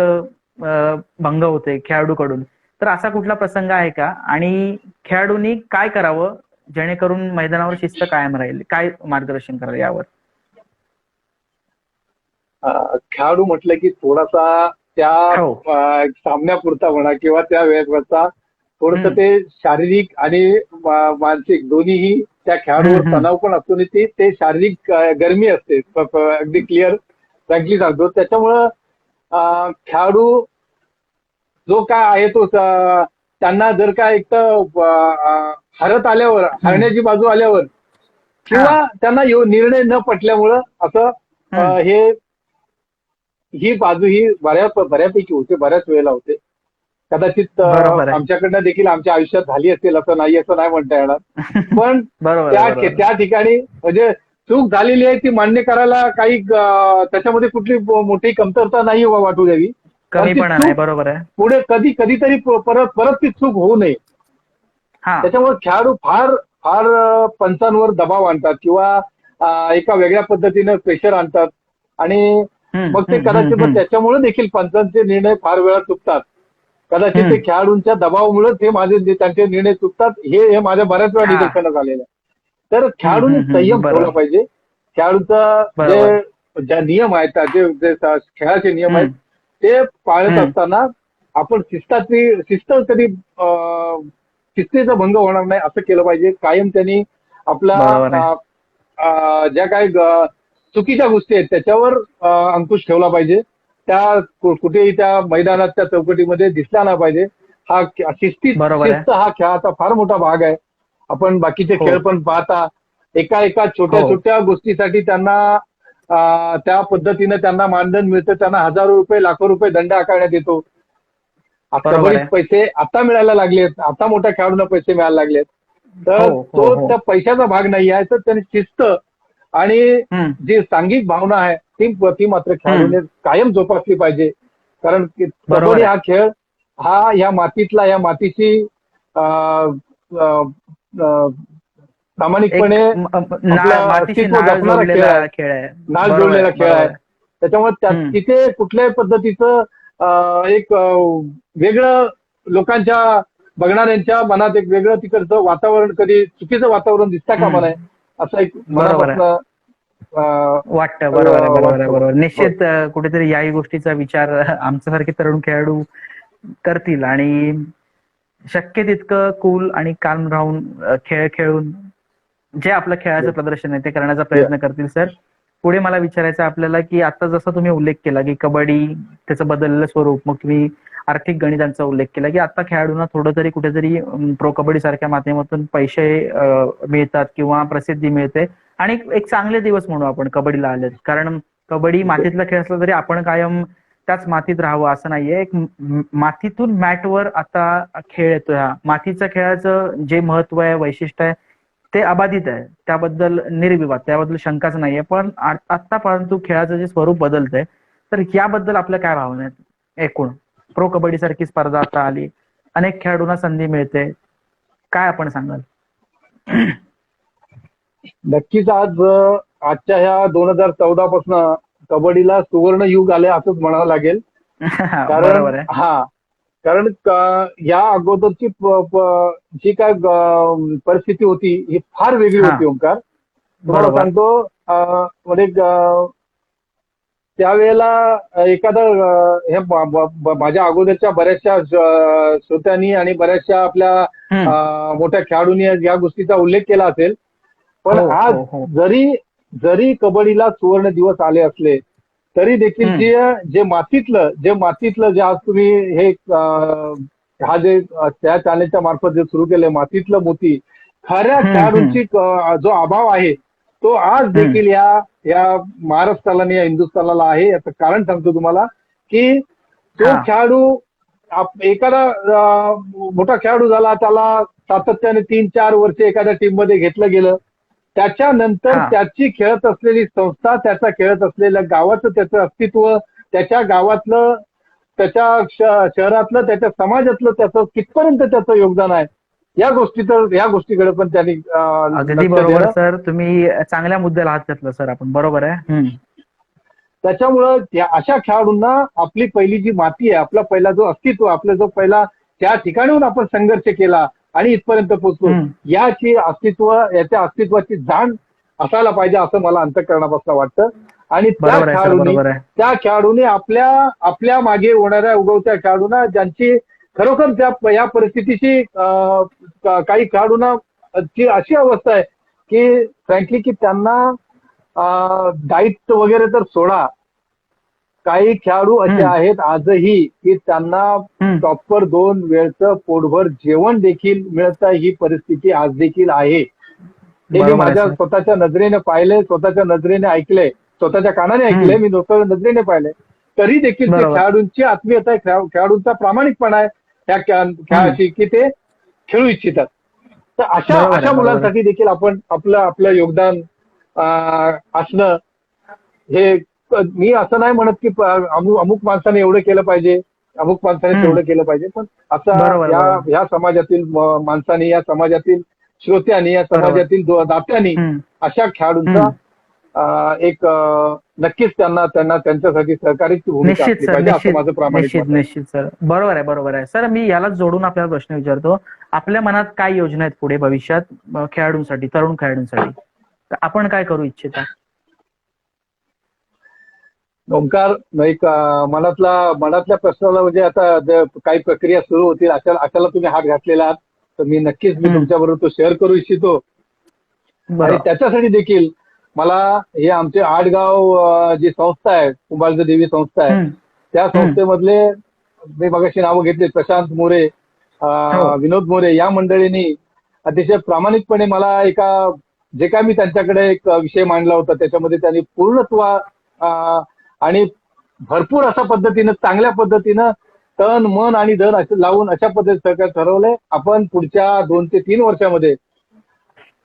भंग होते खेळाडूकडून, तर असा कुठला प्रसंग आहे का आणि खेळाडूंनी काय करावं जेणेकरून मैदानावर शिस्त कायम राहील, काय मार्गदर्शन करावं यावर? खेळाडू म्हटलं की थोडासा त्या हो. सामन्यापुरता म्हणा किंवा त्या वेळेवरचा थोडस ते शारीरिक आणि मानसिक दोन्हीही त्या खेळाडूवर तणाव पण असतो आणि ते शारीरिक गरमी असते, अगदी क्लिअर फ्रँकली सांगतो. त्याच्यामुळं खेळाडू जो काय आहे तो त्यांना जर का एक तर हरत आल्यावर, हरण्याची बाजू आल्यावर किंवा त्यांना निर्णय न पटल्यामुळं असं ही बाजू ही बऱ्यापैकी होते, बऱ्याच वेळेला होते. कदाचित आमच्याकडनं देखील आमच्या आयुष्यात झाली असेल, असं नाही म्हणता येणार. पण त्या ठिकाणी म्हणजे चूक झालेली आहे ती मान्य करायला काही त्याच्यामध्ये कुठली मोठी कमतरता नाही वाटू द्यावी. कमीपणा नाही, बरोबर आहे. पुढे कधीतरी परत ती चूक होऊ नये. त्याच्यामुळे खेळाडू फार फार पंचांवर दबाव आणतात किंवा एका वेगळ्या पद्धतीनं प्रेशर आणतात आणि मग ते कदाचित त्याच्यामुळे देखील पंचांचे निर्णय फार वेळा चुकतात. कदाचित ते खेळाडूंच्या दबावामुळेच हे त्यांचे निर्णय चुकतात, हे माझ्या बऱ्याच वेळा निदर्शनास आलेलं आहे. तर खेळाडूंनी संयम ठेवला पाहिजे. खेळाडूचा ज्या नियम आहेत, जे खेळाचे नियम आहेत ते पाळत असताना आपण शिस्तीचा भंग होणार नाही असं केलं पाहिजे. कायम त्यांनी आपला ज्या काही चुकीच्या गोष्टी आहेत त्याच्यावर अंकुश ठेवला पाहिजे. त्या कुठेही त्या मैदानात त्या चौकटीमध्ये दिसला नाही पाहिजे. शिस्त हा खेळाचा फार मोठा भाग आहे. आपण बाकीचे खेळ पण पाहता एका छोट्या गोष्टीसाठी त्यांना त्या पद्धतीनं त्यांना मानधन मिळतं, त्यांना हजारो रुपये, लाखो रुपये दंड आकारण्यात येतो. कबड्डीत पैसे आता मिळायला लागलेत, आता मोठ्या खेळाडूंना पैसे मिळायला लागलेत. तर तो त्या पैशाचा भाग नाही आहे, तर त्यांनी शिस्त आणि जी सांघिक भावना आहे ती मात्र खेळाडूने कायम जोपासली पाहिजे. कारण कबड्डी हा खेळ हा या मातीची प्रामाणिकपणे अस्तित्व जपणारा खेळ आहे, नाळ जोडलेला खेळ आहे. त्याच्यामुळे तिथे कुठल्याही पद्धतीचं एक वेगळं लोकांच्या बघणाऱ्यांच्या मनात एक वेगळं तिकडचं वातावरण, कधी चुकीचं वातावरण दिसता कामा नये असं एक वाटतं. बरोबर. निश्चित कुठेतरी याही गोष्टीचा विचार आमच्यासारखे तरुण खेळाडू करतील आणि शक्य तितकं कूल आणि काल्म राहून खेळ खेळून जे आपलं खेळाचं प्रदर्शन आहे ते करण्याचा प्रयत्न करतील. सर, पुढे मला विचारायचं आहे आपल्याला की आता जसा तुम्ही उल्लेख केला की कबड्डी त्याचं बदललेलं स्वरूप, मग तुम्ही आर्थिक गणितांचा उल्लेख केला की आता खेळाडूंना थोडं तरी कुठेतरी प्रो कबड्डी सारख्या माध्यमातून पैसे मिळतात किंवा प्रसिद्धी मिळते आणि एक चांगले दिवस म्हणू आपण कबड्डीला आलेत. कारण कबड्डी मातीतला खेळ असला तरी आपण कायम त्याच मातीत राहावं असं नाहीये. एक मातीतून मॅटवर आता खेळ येतो. ह्या मातीच्या खेळाचं जे महत्व आहे, वैशिष्ट्य आहे ते अबाधित आहे, त्याबद्दल निर्विवाद, त्याबद्दल शंकाच नाहीये. पण आता परंतु खेळाचं जे स्वरूप बदलतंय, तर याबद्दल आपल्या काय भावना आहेत एकूण? प्रो कबड्डी सारखी स्पर्धा आता आली, अनेक खेळाडूंना संधी मिळते, काय आपण सांगाल? नक्कीच आजच्या ह्या 2014 पासून कबड्डीला सुवर्ण युग आले असंच म्हणावं लागेल. बरोबर आहे. कारण या अगोदरची जी काय परिस्थिती होती ही फार वेगळी होती ओंकार. तुम्हाला सांगतो म्हणजे त्यावेळेला एखादा हे माझ्या अगोदरच्या बऱ्याचशा श्रोत्यांनी आणि बऱ्याचशा आपल्या मोठ्या खेळाडूंनी या गोष्टीचा उल्लेख केला असेल. पण आज जरी कबड्डीला सुवर्ण दिवस आले असले तरी देखील जे मातीतलं जे आज तुम्ही हे हा जे त्या चॅनेलच्या मार्फत जे सुरू केलंय मातीतलं मोती, खऱ्या खेळाडूंची जो अभाव आहे तो आज देखील या महाराष्ट्राला आणि या हिंदुस्थानाला आहे. याचं कारण सांगतो तुम्हाला की तो खेळाडू एखादा मोठा खेळाडू झाला, त्याला सातत्याने 3-4 वर्ष एखाद्या टीम मध्ये घेतलं गेलं, त्याच्यानंतर त्याची खेळत असलेली संस्था, त्याचा खेळत असलेल्या गावाचं त्याचं अस्तित्व, त्याच्या गावातलं, त्याच्या शहरातलं, त्याच्या समाजातलं त्याचं कितपर्यंत त्याचं योगदान आहे या गोष्टीकडे पण त्यांनी अगदी बरोबर सर, तुम्ही चांगल्या मुद्द्याला हात घातला सर आपण. बरोबर आहे. त्याच्यामुळं अशा खेळाडूंना आपली पहिली जी माती आहे, आपला पहिला जो अस्तित्व, आपला जो पहिला त्या ठिकाणीहून आपण संघर्ष केला आणि इथपर्यंत पोहोचलो, याच्या अस्तित्वाची जाण असायला पाहिजे असं मला अंतःकरणापासून वाटतं. आणि त्या खेळाडूने आपल्या मागे होणाऱ्या उगवत्या खेळाडूंना, ज्यांची खरोखर या परिस्थितीची काही खेळाडूंना अशी अवस्था आहे की फ्रँकली की त्यांना डाईट वगैरे तर सोडा, काही खेळाडू असे आहेत आजही की त्यांना प्रॉपर 2 वेळचं पोटभर जेवण देखील मिळतं, ही परिस्थिती आज देखील आहे. हे मी माझ्या स्वतःच्या नजरेने पाहिलंय, स्वतःच्या नजरेने ऐकलंय, स्वतःच्या कानाने ऐकलंय, मी नजरेने पाहिलंय. तरी देखील ते खेळाडूंची आत्मीयता आहे, खेळाडूंचा प्रामाणिकपणा आहे त्या खेळाची की ते खेळू इच्छितात. तर अशा मुलांसाठी देखील आपण आपलं योगदान असणं, हे मी असं नाही म्हणत की अमुक माणसाने एवढं केलं पाहिजे, अमुक माणसाने तेवढं केलं पाहिजे, पण असं या समाजातील माणसांनी, या समाजातील श्रोत्यांनी, या समाजातील दात्यांनी अशा खेळाडूंचा एक नक्कीच त्यांना त्यांच्यासाठी सहकार्याची भूमिका असली पाहिजे असं माझं प्रामाणिक मत आहे. निश्चित सर, बरोबर आहे सर. मी यालाच जोडून आपल्याला प्रश्न विचारतो, आपल्या मनात काय योजना आहेत पुढे भविष्यात खेळाडूंसाठी, तरुण खेळाडूंसाठी? आपण काय करू इच्छिता? ओंकार, एक मनातल्या प्रश्नाला म्हणजे आता काही प्रक्रिया सुरू होतील अशाला तुम्ही हात घातलेला आहात, तर मी नक्कीच तुमच्याबरोबर तो शेअर करू इच्छितो. आणि त्याच्यासाठी देखील मला हे आमचे आडगाव जी संस्था आहे, कुंभारज देवी संस्था आहे, त्या संस्थेमधले मी मगाशी नावं घेतली, प्रशांत मोरे, विनोद मोरे, या मंडळींनी अतिशय प्रामाणिकपणे मला जे काय मी त्यांच्याकडे एक विषय मांडला होता त्याच्यामध्ये त्यांनी पूर्णत्व आणि भरपूर अशा पद्धतीनं, चांगल्या पद्धतीनं तन मन आणि धन असं लावून अशा पद्धतीने सरकार ठरवलंय आपण पुढच्या 2 ते 3 वर्षामध्ये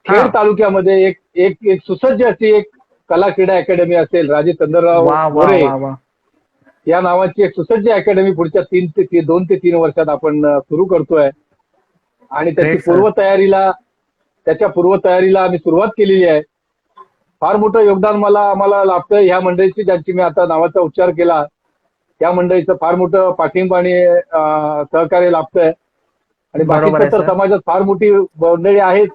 खेड तालुक्यामध्ये एक सुसज्ज अशी एक कला क्रीडा अकॅडमी असेल. राजे चंद्रराव मोरे या नावाची एक सुसज्ज अकॅडमी पुढच्या 2 ते 3 वर्षात आपण सुरू करतोय. आणि त्याच्या पूर्वतयारीला आम्ही सुरुवात केलेली आहे. फार मोठं योगदान आम्हाला लाभतंय ह्या मंडळीची, ज्यांची मी आता नावाचा उच्चार केला, त्या मंडळीचं फार मोठं पाठिंबा आणि सहकार्य लाभतंय. आणि बाकीच्या तर समाजात फार मोठी मंडळी आहेत.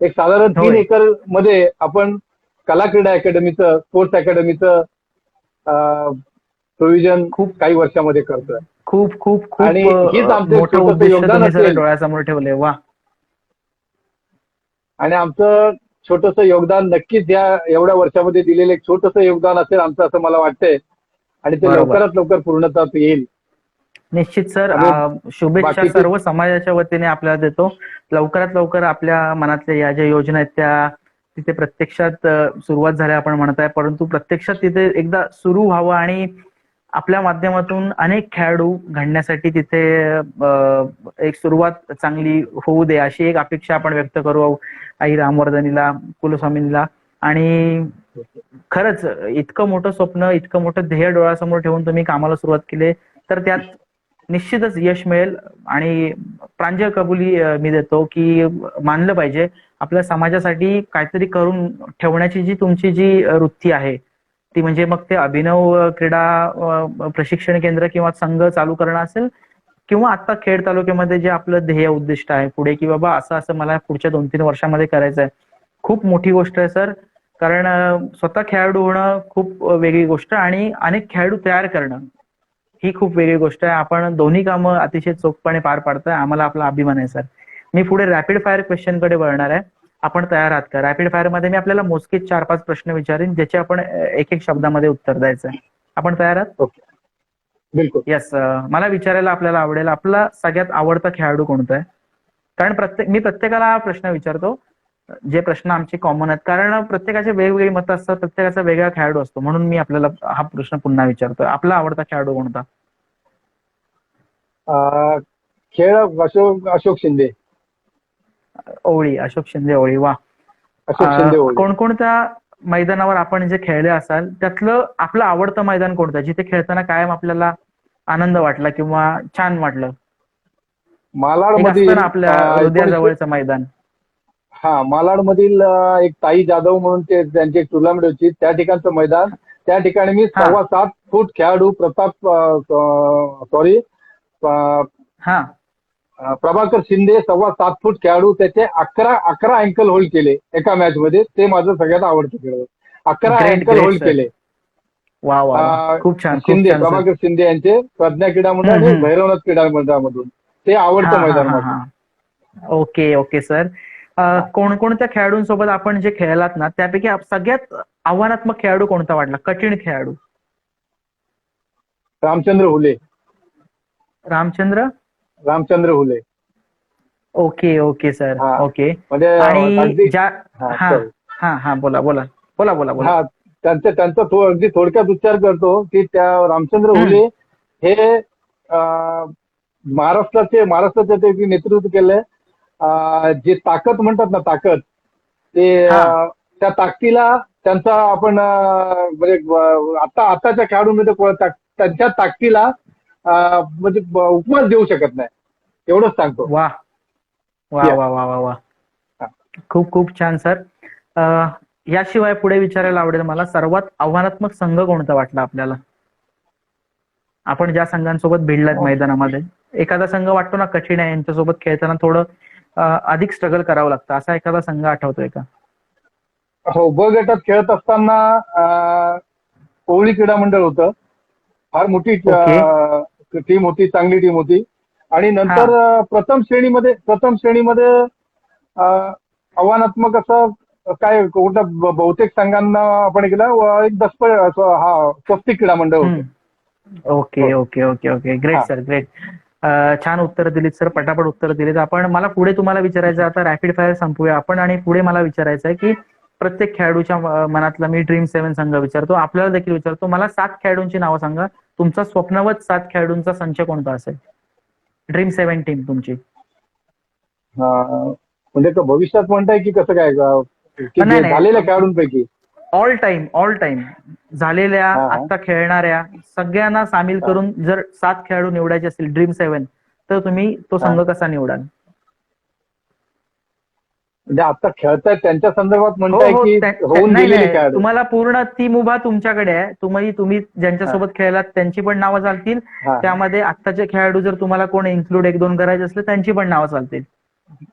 एक साधारण 3 एकर मध्ये आपण कला क्रीडा अकॅडमीचं, स्पोर्ट्स अकॅडमीचं प्रोव्हिजन खूप काही वर्षामध्ये करतोय. खूप आणि हीच आमचं योगदान असेल डोळ्यासमोर ठेवलंय. वा. आणि आमचं छोटंसं योगदान नक्कीच या एवढ्या वर्षामध्ये दिलेलं एक छोटंसं योगदान असेल आमचं, असं मला वाटतंय. आणि ते बरोबर. लवकरात लवकर पूर्णत्वास येईल. निश्चित सर. आम्ही शुभेच्छा बाकीचे सर्व समाजाच्या वतीने आपल्याला देतो. लवकरात लवकर आपल्या मनातल्या या ज्या योजना आहेत त्या तिथे प्रत्यक्षात सुरुवात झाल्या आपण म्हणताय, परंतु प्रत्यक्षात तिथे एकदा सुरू व्हावं आणि आपल्या माध्यमातून अनेक खेळाडू घडण्यासाठी तिथे एक सुरुवात चांगली होऊ दे अशी एक अपेक्षा आपण व्यक्त करू आई रामवर्धनीला, कुलस्वामींना. आणि खरंच इतकं मोठं स्वप्न, इतकं मोठं ध्येय डोळ्यासमोर ठेवून तुम्ही कामाला सुरुवात केली तर त्यात निश्चितच यश मिळेल. आणि प्रांजळ कबुली मी देतो की मानलं पाहिजे आपल्या समाजासाठी काहीतरी करून ठेवण्याची जी तुमची जी वृत्ती आहे ती, म्हणजे मग ते अभिनव क्रीडा प्रशिक्षण केंद्र किंवा संघ चालू करणं असेल किंवा आता खेड तालुक्यामध्ये जे आपलं ध्येय उद्दिष्ट आहे पुढे की बाबा असं असं मला पुढच्या 2-3 वर्षामध्ये करायचं आहे, खूप मोठी गोष्ट आहे सर. कारण स्वतः खेळाडू होणं खूप वेगळी गोष्ट आणि अनेक खेळाडू तयार करणं ही खूप वेगळी गोष्ट आहे. आपण दोन्ही कामं अतिशय चोखपणे पार पाडताय, आम्हाला आपला अभिमान आहे सर. मी पुढे रॅपिड फायर क्वेश्चन कडे वळणार आहे. आपण तयार आहात का? रॅपिड फायर मध्ये मी आपल्याला मोजकेच 4-5 प्रश्न विचारेन ज्याचे आपण एक शब्दामध्ये उत्तर द्यायचं आहे. आपण तयार आहात? ओके, बिलकुल. येस. मला विचारायला आपल्याला आवडेल आपला सगळ्यात आवडता खेळाडू कोणता आहे? कारण मी प्रत्येकाला हा प्रश्न विचारतो, जे प्रश्न आमचे कॉमन आहेत, कारण प्रत्येकाचे वेगवेगळी मतं असतात, प्रत्येकाचा वेगळा खेळाडू असतो, म्हणून मी आपल्याला हा प्रश्न पुन्हा विचारतोय. आपला आवडता खेळाडू कोणता? खेळ अशोक शिंदे. ओळी, अशोक शिंदे ओळी. वा. अशोक शिंदे ओळी. कोणकोणत्या मैदानावर आपण जे खेळले असाल त्यातलं आपलं आवडतं मैदान कोणतं जिथे खेळताना कायम आपल्याला आनंद वाटला किंवा छान वाटलं? मालाड एक मधील असतं ना आपल्या हृदयाजवळचं मैदान. मालाड मधील एक ताई जाधव म्हणून त्यांची एक टुर्नामेंट होती, त्या ठिकाणचं मैदान. त्या ठिकाणी मी 7.25 फूट खेळाडू हा प्रभाकर शिंदे 7.25 फूट खेळाडू त्याचे 11 अँकल होल्ड केले एका मॅच मध्ये. ते माझं सगळ्यात आवडतं खेळ. 11 अँकल होल्ड केले. वा वा, खूप छान. शिंदे, प्रभाकर शिंदे यांचे प्रज्ञा क्रीडा मंडळ आणि भैरवनाथ क्रीडा मंडळामधून ते आवडतं मैदान माझं. Okay okay sir. कोणकोणत्या खेळाडूंसोबत आपण जे खेळलात ना त्यापैकी सगळ्यात आव्हानात्मक खेळाडू कोणता वाटला? कठीण खेळाडू? Ramchandra Hule. Ramchandra Hule. Okay okay sir. Okay. म्हणजे आणि बोला बोला बोला बोला बोला. त्यांचा अगदी थोडक्यात उच्चार करतो की त्या रामचंद्र हुले हे महाराष्ट्राचे ते नेतृत्व केलंय. जे ताकद म्हणतात ना, ताकद, ते त्या ताकदीला त्यांचा आपण म्हणजे आताच्या खेळाडूंमध्ये त्यांच्या ताकदीला म्हणजे उपमाच देऊ शकत नाही, एवढंच सांगतो. वा वा वा वा वा वा, खूप खूप छान सर. याशिवाय पुढे विचारायला आवडेल मला, सर्वात आव्हानात्मक संघ कोणता वाटला आपल्याला? आपण ज्या संघांसोबत भिडलात मैदानामध्ये, एखादा संघ वाटतो ना कठीण आहे, यांच्यासोबत खेळताना थोडं अधिक स्ट्रगल करावं लागतं, असा एखादा संघ आठवतोय का? हो, ब गटात खेळत असताना कोवळी क्रीडा मंडळ होतं. फार मोठी टीम होती, चांगली टीम होती. आणि नंतर प्रथम श्रेणीमध्ये आव्हानात्मक असं काय कुठं बहुतेक संघांना आपण केलं, एक स्वस्तिक क्रीडा मंडळ होतं. Okay okay okay okay, great sir, great. छान उत्तर दिलीत सर, पटापट उत्तर दिलीत आपण. मला पुढे तुम्हाला विचारायचं, आता रॅपिड फायर संपूया आपण, आणि पुढे मला विचारायचं आहे की प्रत्येक खेळाडूच्या मनातला मी ड्रीम 7 संघ विचारतो, आपल्याला देखील विचारतो. मला 7 खेळाडूंची नावं सांगा. तुमचा स्वप्नवत 7 खेळाडूंचा संच कोणता असेल? ड्रीम 7 टीम तुमची. म्हणजे भविष्यात म्हणताय की कसं काय, झालेल्या खेळाडूंपैकी? ऑल टाइम झालेल्या, आता खेळणाऱ्या सगळ्यांना सामील करून जर 7 खेळाडू निवडायचे असतील ड्रीम 7, तर तुम्ही तो संघ कसा निवडाल? म्हणजे आता खेळतायत त्यांच्या संदर्भात म्हणताय की होऊन गेलेले खेळाडू? तुम्हाला पूर्ण ती मुभा तुमच्याकडे आहे. तुम्ही ज्यांच्यासोबत खेळलात त्यांची पण नावं चालतील, त्यामध्ये आत्ताचे खेळाडू जर तुम्हाला कोण इन्क्लूड 1-2 करायचे असले त्यांची पण नावं चालतील.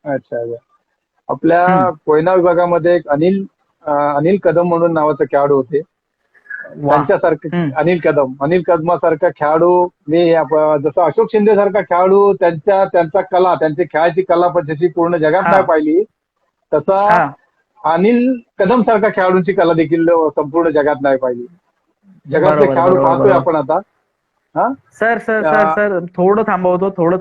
अच्छा. आपल्या कोयना विभागामध्ये एक अनिल कदम म्हणून नावाचे खेळाडू होते. त्यांच्यासारखे अनिल कदमासारखा खेळाडू मी, जसं अशोक शिंदे सारखा खेळाडू त्यांची खेळाची कला पण जशी पूर्ण जगात नाही पाहिली, तसा अनिल कदम सारखा खेळाडूंची कला देखील संपूर्ण जगात नाही पाहिजे. जगातले बरोबर, खेळाडू बरोबर, पाहतोय बरोबर. आपण आता. हा सर सर सर सर थोडं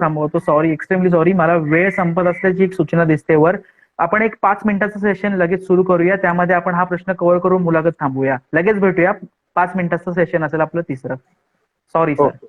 थांबवतो सॉरी, एक्स्ट्रीमली सॉरी. मला वेळ संपत असल्याची एक सूचना दिसते वर. आपण एक 5 मिनिटाचं सेशन लगेच सुरू करूया, त्यामध्ये आपण हा प्रश्न कव्हर करून मुलाखत थांबूया. लगेच भेटूया. 5 मिनिटाचं सेशन असेल आपलं तिसरं. Sorry sir. ओके.